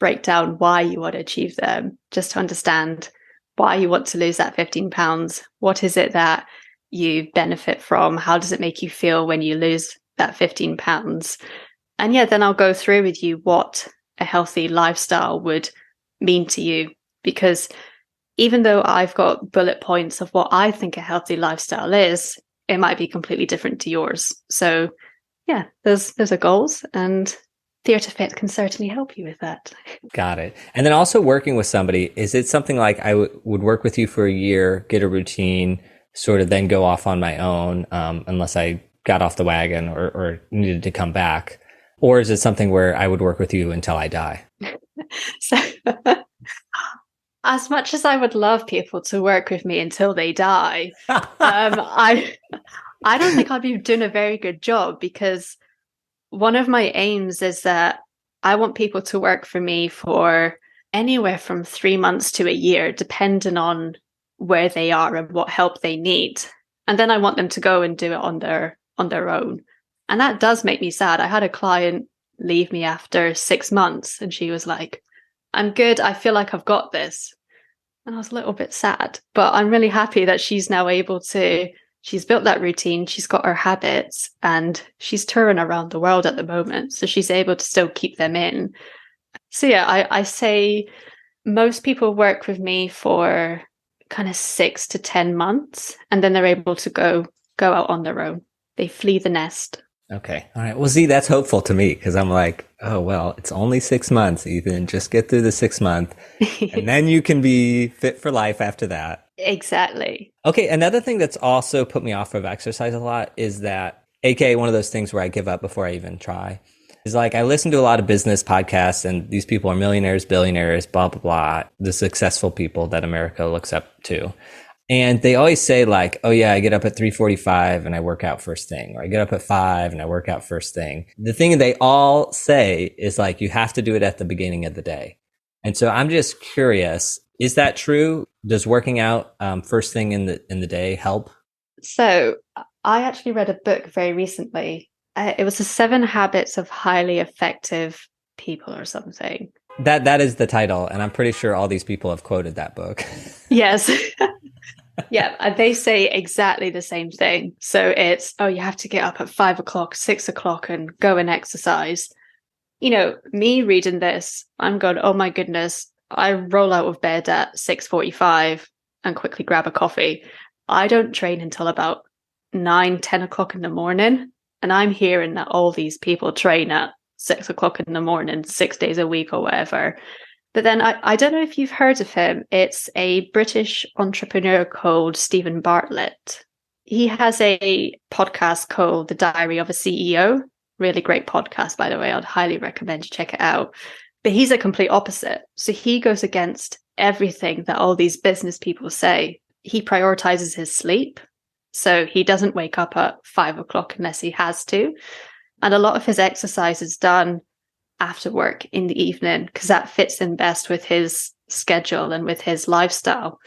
break down why you want to achieve them, just to understand why you want to lose that 15 pounds. What is it that you benefit from? How does it make you feel when you lose that 15 pounds? And yeah, then I'll go through with you what a healthy lifestyle would mean to you. Because even though I've got bullet points of what I think a healthy lifestyle is, it might be completely different to yours. So yeah, those are goals, and TheatreFit can certainly help you with that. Got it. And then also working with somebody, is it something like I would work with you for a year, get a routine, sort of then go off on my own, unless I got off the wagon or needed to come back? Or is it something where I would work with you until I die? So as much as I would love people to work with me until they die, I don't think I'd be doing a very good job, because one of my aims is that I want people to work for me for anywhere from 3 months to a year, depending on where they are and what help they need. And then I want them to go and do it on their own. And that does make me sad. I had a client leave me after 6 months, and she was like, I'm good. I feel like I've got this. And I was a little bit sad, but I'm really happy that she's now able to, she's built that routine, she's got her habits, and she's touring around the world at the moment. So she's able to still keep them in. So yeah, I say most people work with me for kind of 6 to 10 months, and then they're able to go out on their own. They flee the nest. Okay. All right. Well, see, that's hopeful to me because I'm like, oh, well, it's only 6 months, Ethan. Just get through the 6 month and then you can be fit for life after that. Exactly. Okay. Another thing that's also put me off of exercise a lot is that, AKA one of those things where I give up before I even try, is like I listen to a lot of business podcasts and these people are millionaires, billionaires, blah, blah, blah, the successful people that America looks up to. And they always say like, oh yeah, I get up at 3:45 and I work out first thing, or I get up at 5 and I work out first thing. The thing they all say is like, you have to do it at the beginning of the day. And so I'm just curious, is that true? Does working out first thing in the day help? So I actually read a book very recently. It was the 7 Habits of Highly Effective People or something. That is the title. And I'm pretty sure all these people have quoted that book. Yes. Yeah, they say exactly the same thing. So it's, oh, you have to get up at 5 o'clock, 6 o'clock and go and exercise. You know, me reading this, I'm going, oh my goodness, I roll out of bed at 6:45 and quickly grab a coffee. I don't train until about 9, 10 o'clock in the morning. And I'm hearing that all these people train at 6 o'clock in the morning, 6 days a week or whatever. But then I don't know if you've heard of him. It's a British entrepreneur called Stephen Bartlett. He has a podcast called The Diary of a CEO. Really great podcast, by the way. I'd highly recommend you check it out. But he's a complete opposite. So he goes against everything that all these business people say. He prioritizes his sleep. So he doesn't wake up at 5 o'clock unless he has to. And a lot of his exercise is done after work in the evening because that fits in best with his schedule and with his lifestyle.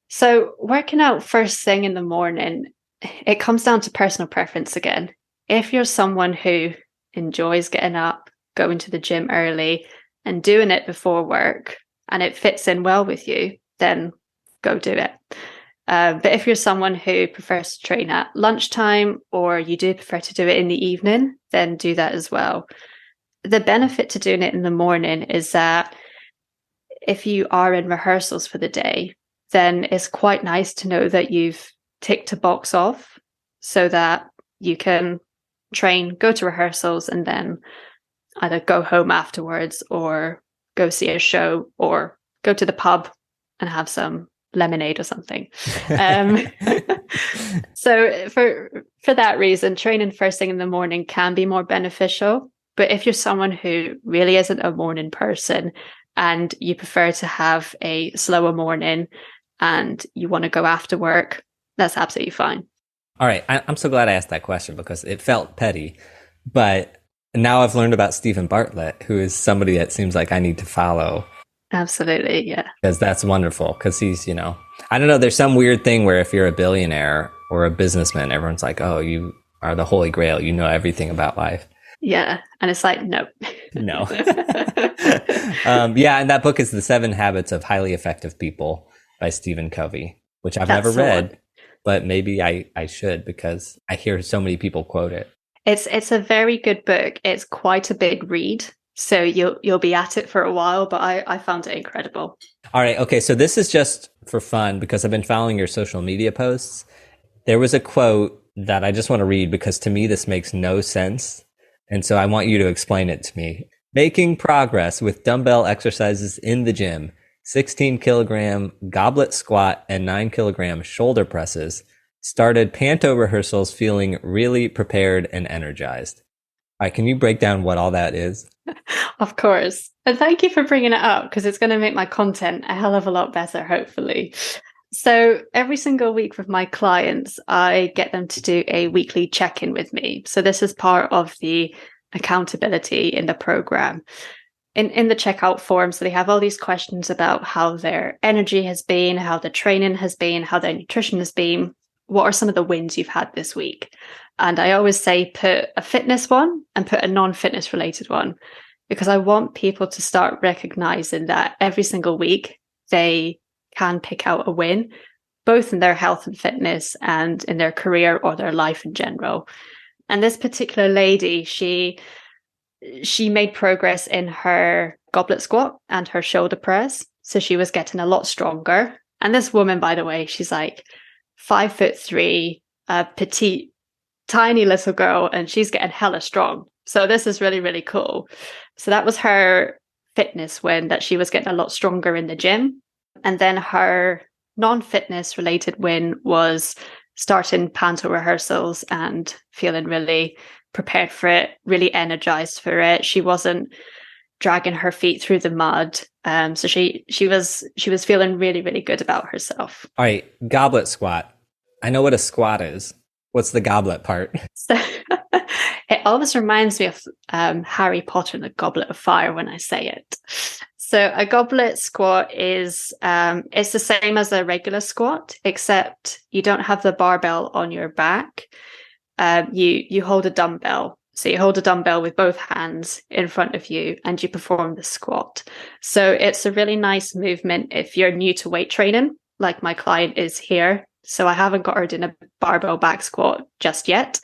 So working out first thing in the morning, it comes down to personal preference again. If you're someone who enjoys getting up, going to the gym early and doing it before work and it fits in well with you, then go do it. But if you're someone who prefers to train at lunchtime or you do prefer to do it in the evening, then do that as well. The benefit to doing it in the morning is that if you are in rehearsals for the day, then it's quite nice to know that you've ticked a box off so that you can train, go to rehearsals, and then either go home afterwards or go see a show or go to the pub and have some lemonade or something. So for that reason, training first thing in the morning can be more beneficial. But if you're someone who really isn't a morning person and you prefer to have a slower morning and you want to go after work, that's absolutely fine. All right. I'm so glad I asked that question because it felt petty. But now I've learned about Stephen Bartlett, who is somebody that seems like I need to follow. Absolutely. Yeah. Because that's wonderful. Because he's, I don't know, there's some weird thing where if you're a billionaire or a businessman, everyone's like, oh, you are the holy grail. You know everything about life. Yeah. And it's like, no. No. Yeah. And that book is The 7 Habits of Highly Effective People by Stephen Covey, which I've never read, but maybe I should because I hear so many people quote it. It's a very good book. It's quite a big read. So you'll be at it for a while, but I found it incredible. All right. Okay. So this is just for fun because I've been following your social media posts. There was a quote that I just want to read because to me, this makes no sense. And so I want you to explain it to me. Making progress with dumbbell exercises in the gym, 16 kilogram goblet squat and 9 kilogram shoulder presses, started panto rehearsals feeling really prepared and energized. All right, can you break down what all that is? Of course. And thank you for bringing it up because it's going to make my content a hell of a lot better, hopefully. So every single week with my clients, I get them to do a weekly check-in with me. So this is part of the accountability in the program. In the checkout form, so they have all these questions about how their energy has been, how the training has been, how their nutrition has been. What are some of the wins you've had this week? And I always say put a fitness one and put a non-fitness related one, because I want people to start recognizing that every single week they can pick out a win, both in their health and fitness and in their career or their life in general. And this particular lady, she made progress in her goblet squat and her shoulder press. So she was getting a lot stronger. And this woman, by the way, she's like 5'3", petite tiny little girl and she's getting hella strong. So this is really, really cool. So that was her fitness win, that she was getting a lot stronger in the gym. And then her non-fitness related win was starting panto rehearsals and feeling really prepared for it, really energized for it. She wasn't dragging her feet through the mud. So she was feeling really, really good about herself. All right, goblet squat. I know what a squat is. What's the goblet part? So it always reminds me of Harry Potter and the Goblet of Fire when I say it. So a goblet squat is it's the same as a regular squat, except you don't have the barbell on your back. You hold a dumbbell. So you hold a dumbbell with both hands in front of you and you perform the squat. So it's a really nice movement if you're new to weight training, like my client is here. So I haven't got her doing a barbell back squat just yet,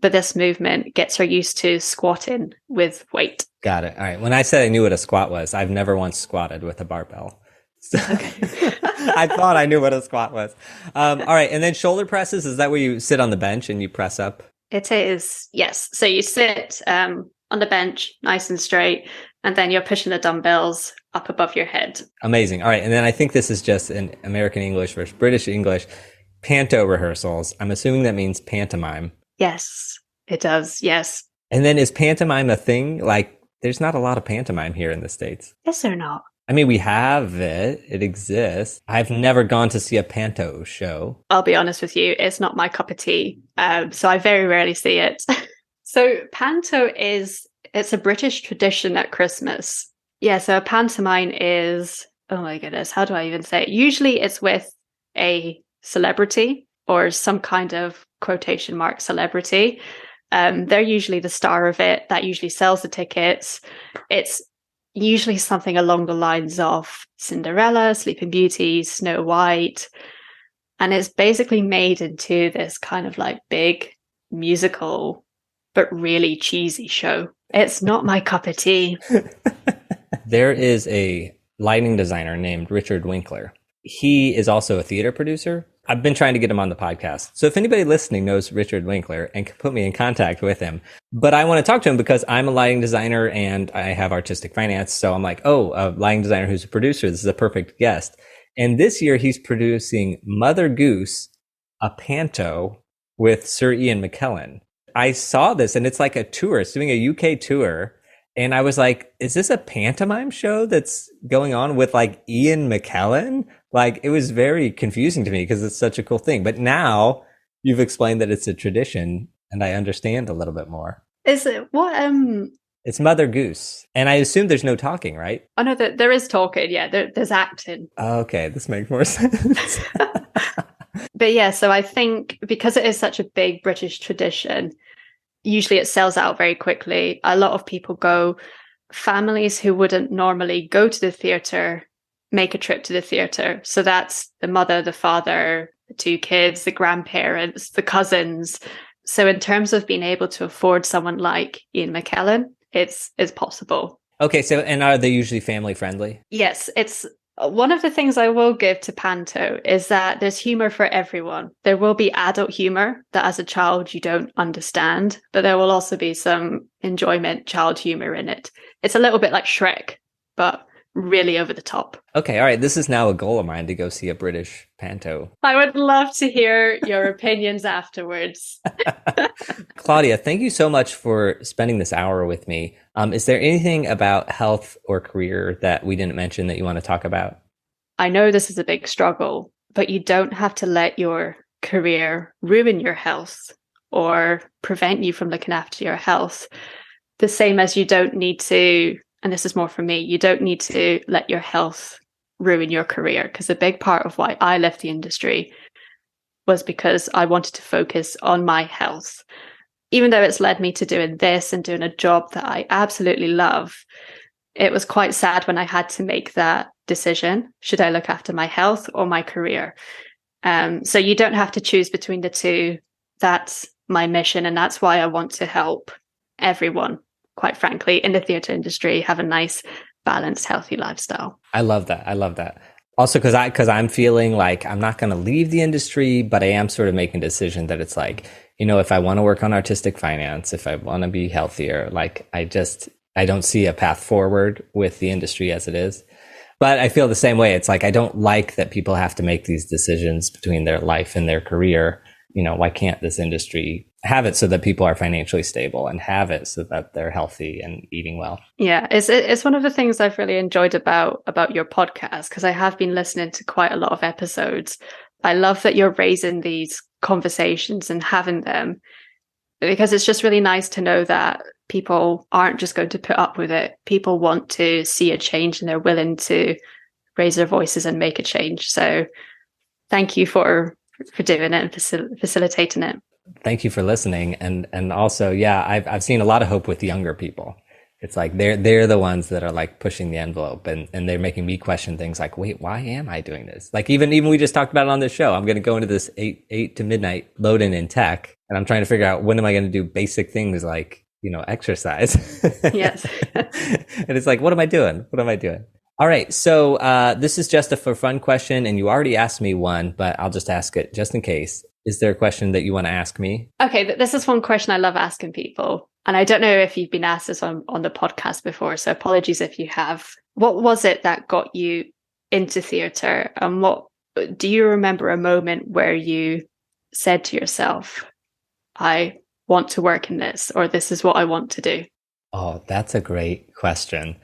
but this movement gets her used to squatting with weight. Got it. All right. When I said I knew what a squat was, I've never once squatted with a barbell. So okay. I thought I knew what a squat was. All right. And then shoulder presses, is that where you sit on the bench and you press up? It is, yes. So you sit on the bench, nice and straight, and then you're pushing the dumbbells up above your head. Amazing. All right. And then I think this is just an American English versus British English. Panto rehearsals. I'm assuming that means pantomime. Yes, it does. Yes. And then is pantomime a thing? Like, there's not a lot of pantomime here in the States. Is there not? I mean, we have it. It exists. I've never gone to see a panto show. I'll be honest with you. It's not my cup of tea. So I very rarely see it. So panto it's a British tradition at Christmas. Yeah. So a pantomime is, oh my goodness, how do I even say it? Usually it's with a celebrity or some kind of quotation mark celebrity. They're usually the star of it. That usually sells the tickets. It's usually something along the lines of Cinderella, Sleeping Beauty, Snow White. And it's basically made into this kind of like big musical, but really cheesy show. It's not my cup of tea. There is a lighting designer named Richard Winkler. He is also a theater producer. I've been trying to get him on the podcast. So if anybody listening knows Richard Winkler and can put me in contact with him, but I want to talk to him because I'm a lighting designer and I have artistic finance. So I'm like, oh, a lighting designer who's a producer. This is a perfect guest. And this year he's producing Mother Goose, a panto with Sir Ian McKellen. I saw this and it's like a tour. It's doing a UK tour. And I was like, is this a pantomime show that's going on with like Ian McKellen? Like, it was very confusing to me because it's such a cool thing. But now you've explained that it's a tradition and I understand a little bit more. Is it what? It's Mother Goose. And I assume there's no talking, right? I know that there is talking. Yeah, there's acting. Okay, this makes more sense. But yeah, so I think because it is such a big British tradition, usually it sells out very quickly. A lot of people go, families who wouldn't normally go to the theatre make a trip to the theatre. So that's the mother, the father, the two kids, the grandparents, the cousins. So in terms of being able to afford someone like Ian McKellen, it's possible. Okay, so and are they usually family friendly? Yes, it's one of the things I will give to panto is that there's humor for everyone. There will be adult humor that as a child you don't understand, but there will also be some enjoyment child humor in it. It's a little bit like Shrek, but really over the top. Okay, all right. This is now a goal of mine to go see a British panto. I would love to hear your opinions afterwards. Claudia, thank you so much for spending this hour with me. Is there anything about health or career that we didn't mention that you want to talk about? I know this is a big struggle, but you don't have to let your career ruin your health or prevent you from looking after your health. The same as you don't need to, and this is more for me, you don't need to let your health ruin your career, because a big part of why I left the industry was because I wanted to focus on my health. Even though it's led me to doing this and doing a job that I absolutely love, it was quite sad when I had to make that decision. Should I look after my health or my career? So you don't have to choose between the two. That's my mission. And that's why I want to help everyone, quite frankly, in the theatre industry have a nice, balanced, healthy lifestyle. I love that. I love that. Also, because I'm feeling like I'm not going to leave the industry, but I am sort of making a decision that it's like, if I want to work on artistic finance, if I want to be healthier, like I don't see a path forward with the industry as it is. But I feel the same way. It's like, I don't like that people have to make these decisions between their life and their career. Why can't this industry have it so that people are financially stable and have it so that they're healthy and eating well? Yeah, it's one of the things I've really enjoyed about your podcast, because I have been listening to quite a lot of episodes. I love that you're raising these conversations and having them, because it's just really nice to know that people aren't just going to put up with it. People want to see a change and they're willing to raise their voices and make a change. So thank you for doing it and facilitating it. Thank you for listening. And also, yeah, I've seen a lot of hope with younger people. It's like they're the ones that are like pushing the envelope, and they're making me question things like, wait, why am I doing this? Like even we just talked about it on this show. I'm going to go into this 8 to midnight load in tech, and I'm trying to figure out, when am I going to do basic things like, exercise? Yes. And it's like, what am I doing? All right. So this is just a for fun question, and you already asked me one, but I'll just ask it just in case. Is there a question that you want to ask me? Okay, this is one question I love asking people. And I don't know if you've been asked this on the podcast before, so apologies if you have. What was it that got you into theatre? And what do you remember a moment where you said to yourself, I want to work in this, or this is what I want to do? Oh, that's a great question.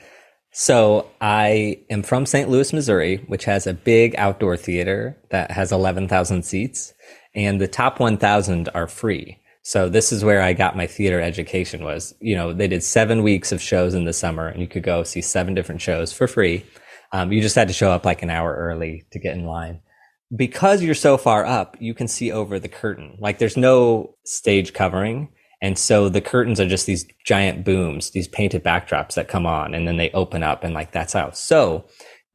So I am from St. Louis, Missouri, which has a big outdoor theater that has 11,000 seats, and the top 1,000 are free. So this is where I got my theater education was, they did 7 weeks of shows in the summer, and you could go see 7 different shows for free. You just had to show up like an hour early to get in line. Because you're so far up, you can see over the curtain. Like there's no stage covering. And so the curtains are just these giant booms, these painted backdrops that come on, and then they open up, and like that's out. So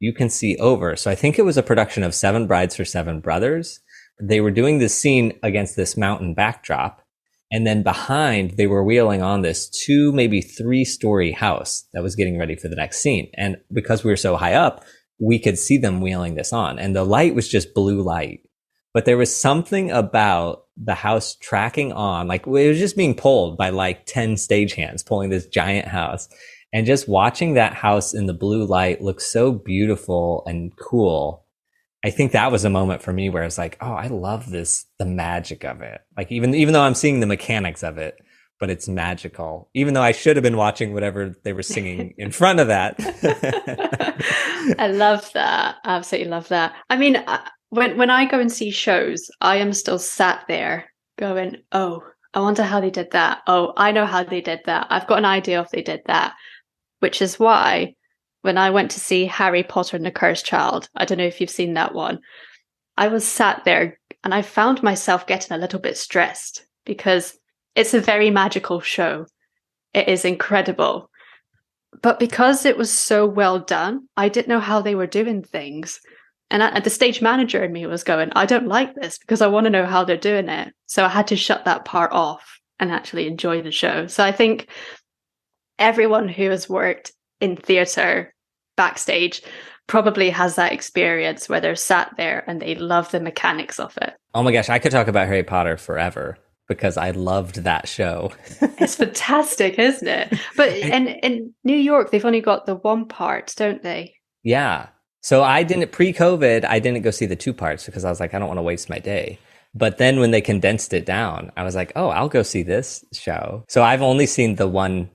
you can see over. So I think it was a production of 7 Brides for 7 Brothers. They were doing this scene against this mountain backdrop. And then behind, they were wheeling on this 2, maybe 3-story house that was getting ready for the next scene. And because we were so high up, we could see them wheeling this on. And the light was just blue light. But there was something about the house tracking on, like it was just being pulled by like 10 stagehands pulling this giant house. And just watching that house in the blue light look so beautiful and cool. I think that was a moment for me where I was like, oh, I love this, the magic of it. Like even though I'm seeing the mechanics of it, but it's magical, even though I should have been watching whatever they were singing in front of that. I love that. Absolutely love that. I mean, when I go and see shows, I am still sat there going, oh, I wonder how they did that. Oh, I know how they did that. I've got an idea if they did that, which is why when I went to see Harry Potter and the Cursed Child, I don't know if you've seen that one, I was sat there and I found myself getting a little bit stressed because it's a very magical show. It is incredible. But because it was so well done, I didn't know how they were doing things. And the stage manager in me was going, I don't like this because I want to know how they're doing it. So I had to shut that part off and actually enjoy the show. So I think everyone who has worked in theatre backstage probably has that experience where they're sat there and they love the mechanics of it. Oh my gosh, I could talk about Harry Potter forever because I loved that show. It's fantastic, isn't it? But in New York, they've only got the 1 part, don't they? Yeah. So pre-COVID, I didn't go see the 2 parts because I was like, I don't want to waste my day. But then when they condensed it down, I was like, oh, I'll go see this show. So I've only seen the 1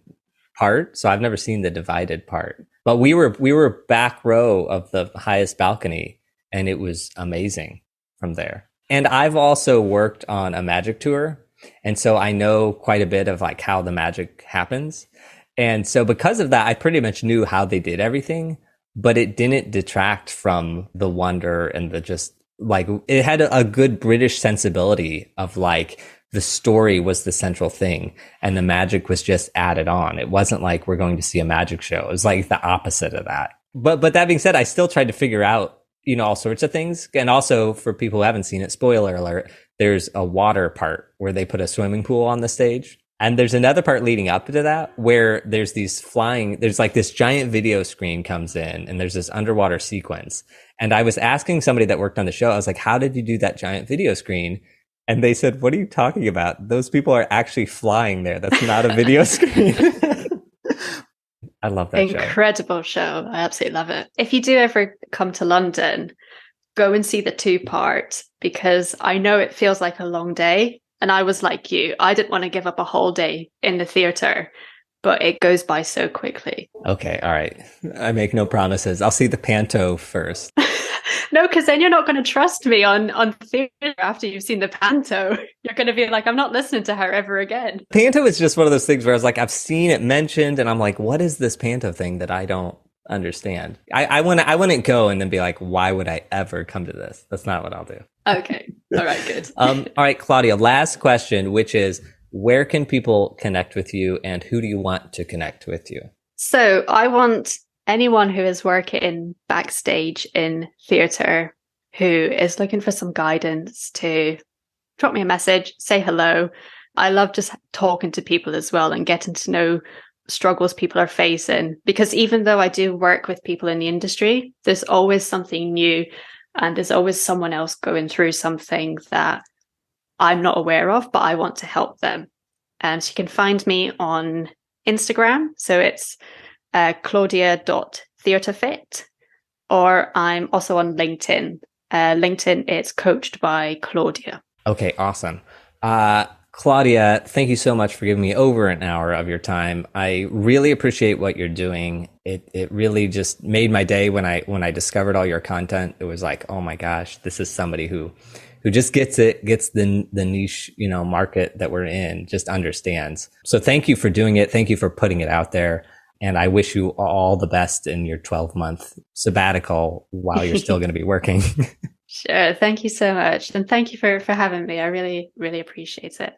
part. So I've never seen the divided part. But we were back row of the highest balcony, and it was amazing from there. And I've also worked on a magic tour. And so I know quite a bit of like how the magic happens. And so because of that, I pretty much knew how they did everything, but it didn't detract from the wonder and the just like, it had a good British sensibility of like, the story was the central thing and the magic was just added on. It wasn't like we're going to see a magic show. It was like the opposite of that. But that being said, I still tried to figure out, all sorts of things. And also for people who haven't seen it, spoiler alert, there's a water part where they put a swimming pool on the stage. And there's another part leading up to that where there's like this giant video screen comes in and there's this underwater sequence. And I was asking somebody that worked on the show, I was like, how did you do that giant video screen? And they said, what are you talking about? Those people are actually flying there. That's not a video screen. I love that show. Incredible show. I absolutely love it. If you do ever come to London, go and see the 2-part, because I know it feels like a long day. And I was like you, I didn't want to give up a whole day in the theater, but it goes by so quickly. Okay, all right. I make no promises. I'll see the panto first. No, because then you're not going to trust me on theater after you've seen the panto. You're going to be like, I'm not listening to her ever again. Panto is just one of those things where I was like, I've seen it mentioned, and I'm like, what is this panto thing that I don't understand? I wouldn't go and then be like, why would I ever come to this? That's not what I'll do. Okay. All right, good. All right, Claudia, last question, which is, where can people connect with you, and who do you want to connect with you? So I want anyone who is working backstage in theatre who is looking for some guidance to drop me a message, say hello. I love just talking to people as well and getting to know struggles people are facing, because even though I do work with people in the industry, there's always something new and there's always someone else going through something that I'm not aware of, but I want to help them. So you can find me on Instagram. So it's claudia.theatrefit, or I'm also on LinkedIn. LinkedIn, it's coached by Claudia. Okay, awesome. Claudia, thank you so much for giving me over an hour of your time. I really appreciate what you're doing. It really just made my day when I discovered all your content. It was like, oh my gosh, this is somebody who just gets the niche, market that we're in, just understands. So thank you for doing it. Thank you for putting it out there. And I wish you all the best in your 12-month sabbatical while you're still going to be working. Sure. Thank you so much. And thank you for having me. I really, really appreciate it.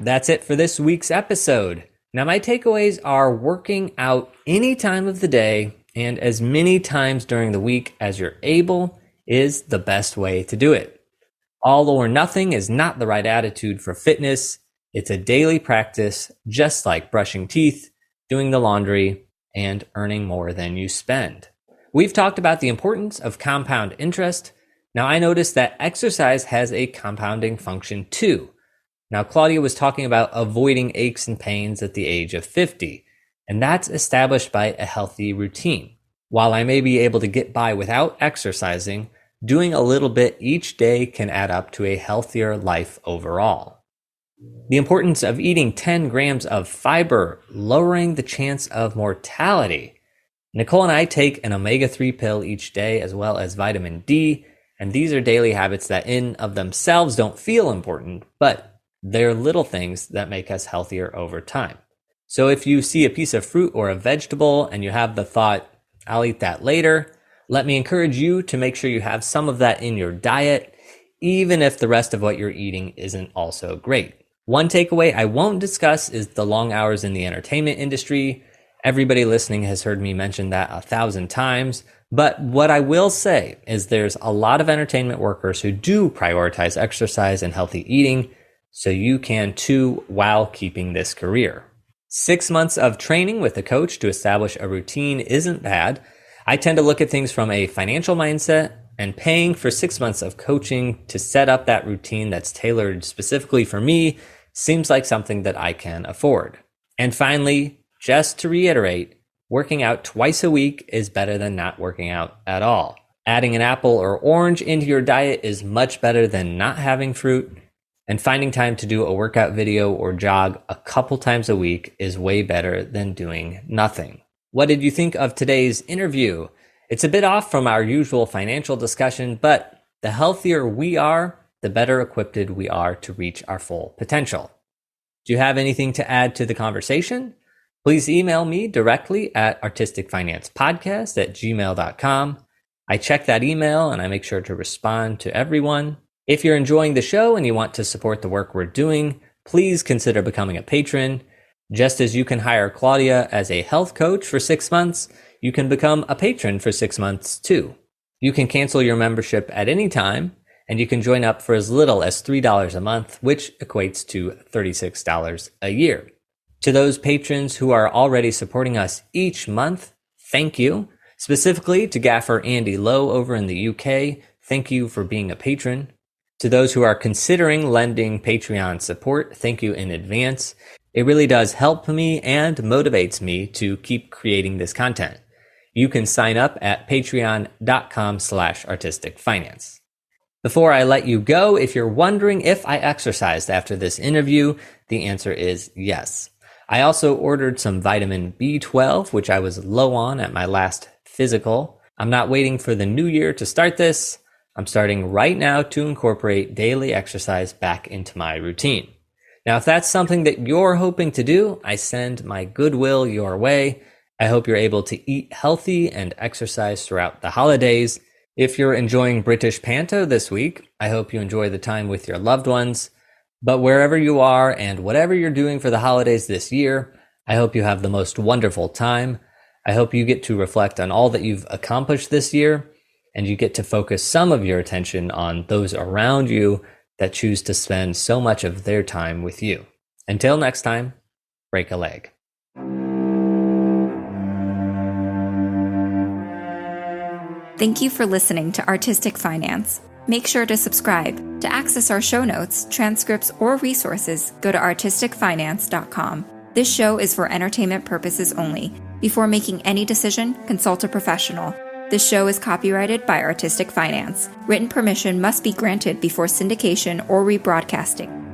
That's it for this week's episode. Now, my takeaways are working out any time of the day and as many times during the week as you're able is the best way to do it. All or nothing is not the right attitude for fitness. It's a daily practice, just like brushing teeth, doing the laundry, and earning more than you spend. We've talked about the importance of compound interest. Now, I noticed that exercise has a compounding function too. Now, Claudia was talking about avoiding aches and pains at the age of 50, and that's established by a healthy routine. While I may be able to get by without exercising, doing a little bit each day can add up to a healthier life overall. The importance of eating 10 grams of fiber, lowering the chance of mortality. Nicole and I take an omega-3 pill each day as well as vitamin D, and these are daily habits that in of themselves don't feel important, but they're little things that make us healthier over time. So if you see a piece of fruit or a vegetable and you have the thought, I'll eat that later, let me encourage you to make sure you have some of that in your diet, even if the rest of what you're eating isn't also great. One takeaway I won't discuss is the long hours in the entertainment industry. Everybody listening has heard me mention that 1,000 times. But what I will say is there's a lot of entertainment workers who do prioritize exercise and healthy eating, so you can too while keeping this career. 6 months of training with a coach to establish a routine isn't bad. I tend to look at things from a financial mindset, and paying for 6 months of coaching to set up that routine that's tailored specifically for me seems like something that I can afford. And finally, just to reiterate, working out twice a week is better than not working out at all. Adding an apple or orange into your diet is much better than not having fruit. And finding time to do a workout video or jog a couple times a week is way better than doing nothing. What did you think of today's interview? It's a bit off from our usual financial discussion, but the healthier we are, the better equipped we are to reach our full potential. Do you have anything to add to the conversation? Please email me directly at artisticfinancepodcast@gmail.com. I check that email and I make sure to respond to everyone. If you're enjoying the show and you want to support the work we're doing, please consider becoming a patron. Just as you can hire Claudia as a health coach for 6 months, you can become a patron for 6 months too. You can cancel your membership at any time, and you can join up for as little as $3 a month, which equates to $36 a year. To those patrons who are already supporting us each month, thank you. Specifically to Gaffer Andy Lowe over in the UK, thank you for being a patron. To those who are considering lending Patreon support, thank you in advance. It really does help me and motivates me to keep creating this content. You can sign up at patreon.com/artisticfinance. Before I let you go, if you're wondering if I exercised after this interview, the answer is yes. I also ordered some vitamin B12, which I was low on at my last physical. I'm not waiting for the new year to start this. I'm starting right now to incorporate daily exercise back into my routine. Now, if that's something that you're hoping to do, I send my goodwill your way. I hope you're able to eat healthy and exercise throughout the holidays. If you're enjoying British Panto this week, I hope you enjoy the time with your loved ones. But wherever you are and whatever you're doing for the holidays this year, I hope you have the most wonderful time. I hope you get to reflect on all that you've accomplished this year, and you get to focus some of your attention on those around you that choose to spend so much of their time with you. Until next time, break a leg. Thank you for listening to Artistic Finance. Make sure to subscribe. To access our show notes, transcripts, or resources, go to artisticfinance.com. This show is for entertainment purposes only. Before making any decision, consult a professional. This show is copyrighted by Artistic Finance. Written permission must be granted before syndication or rebroadcasting.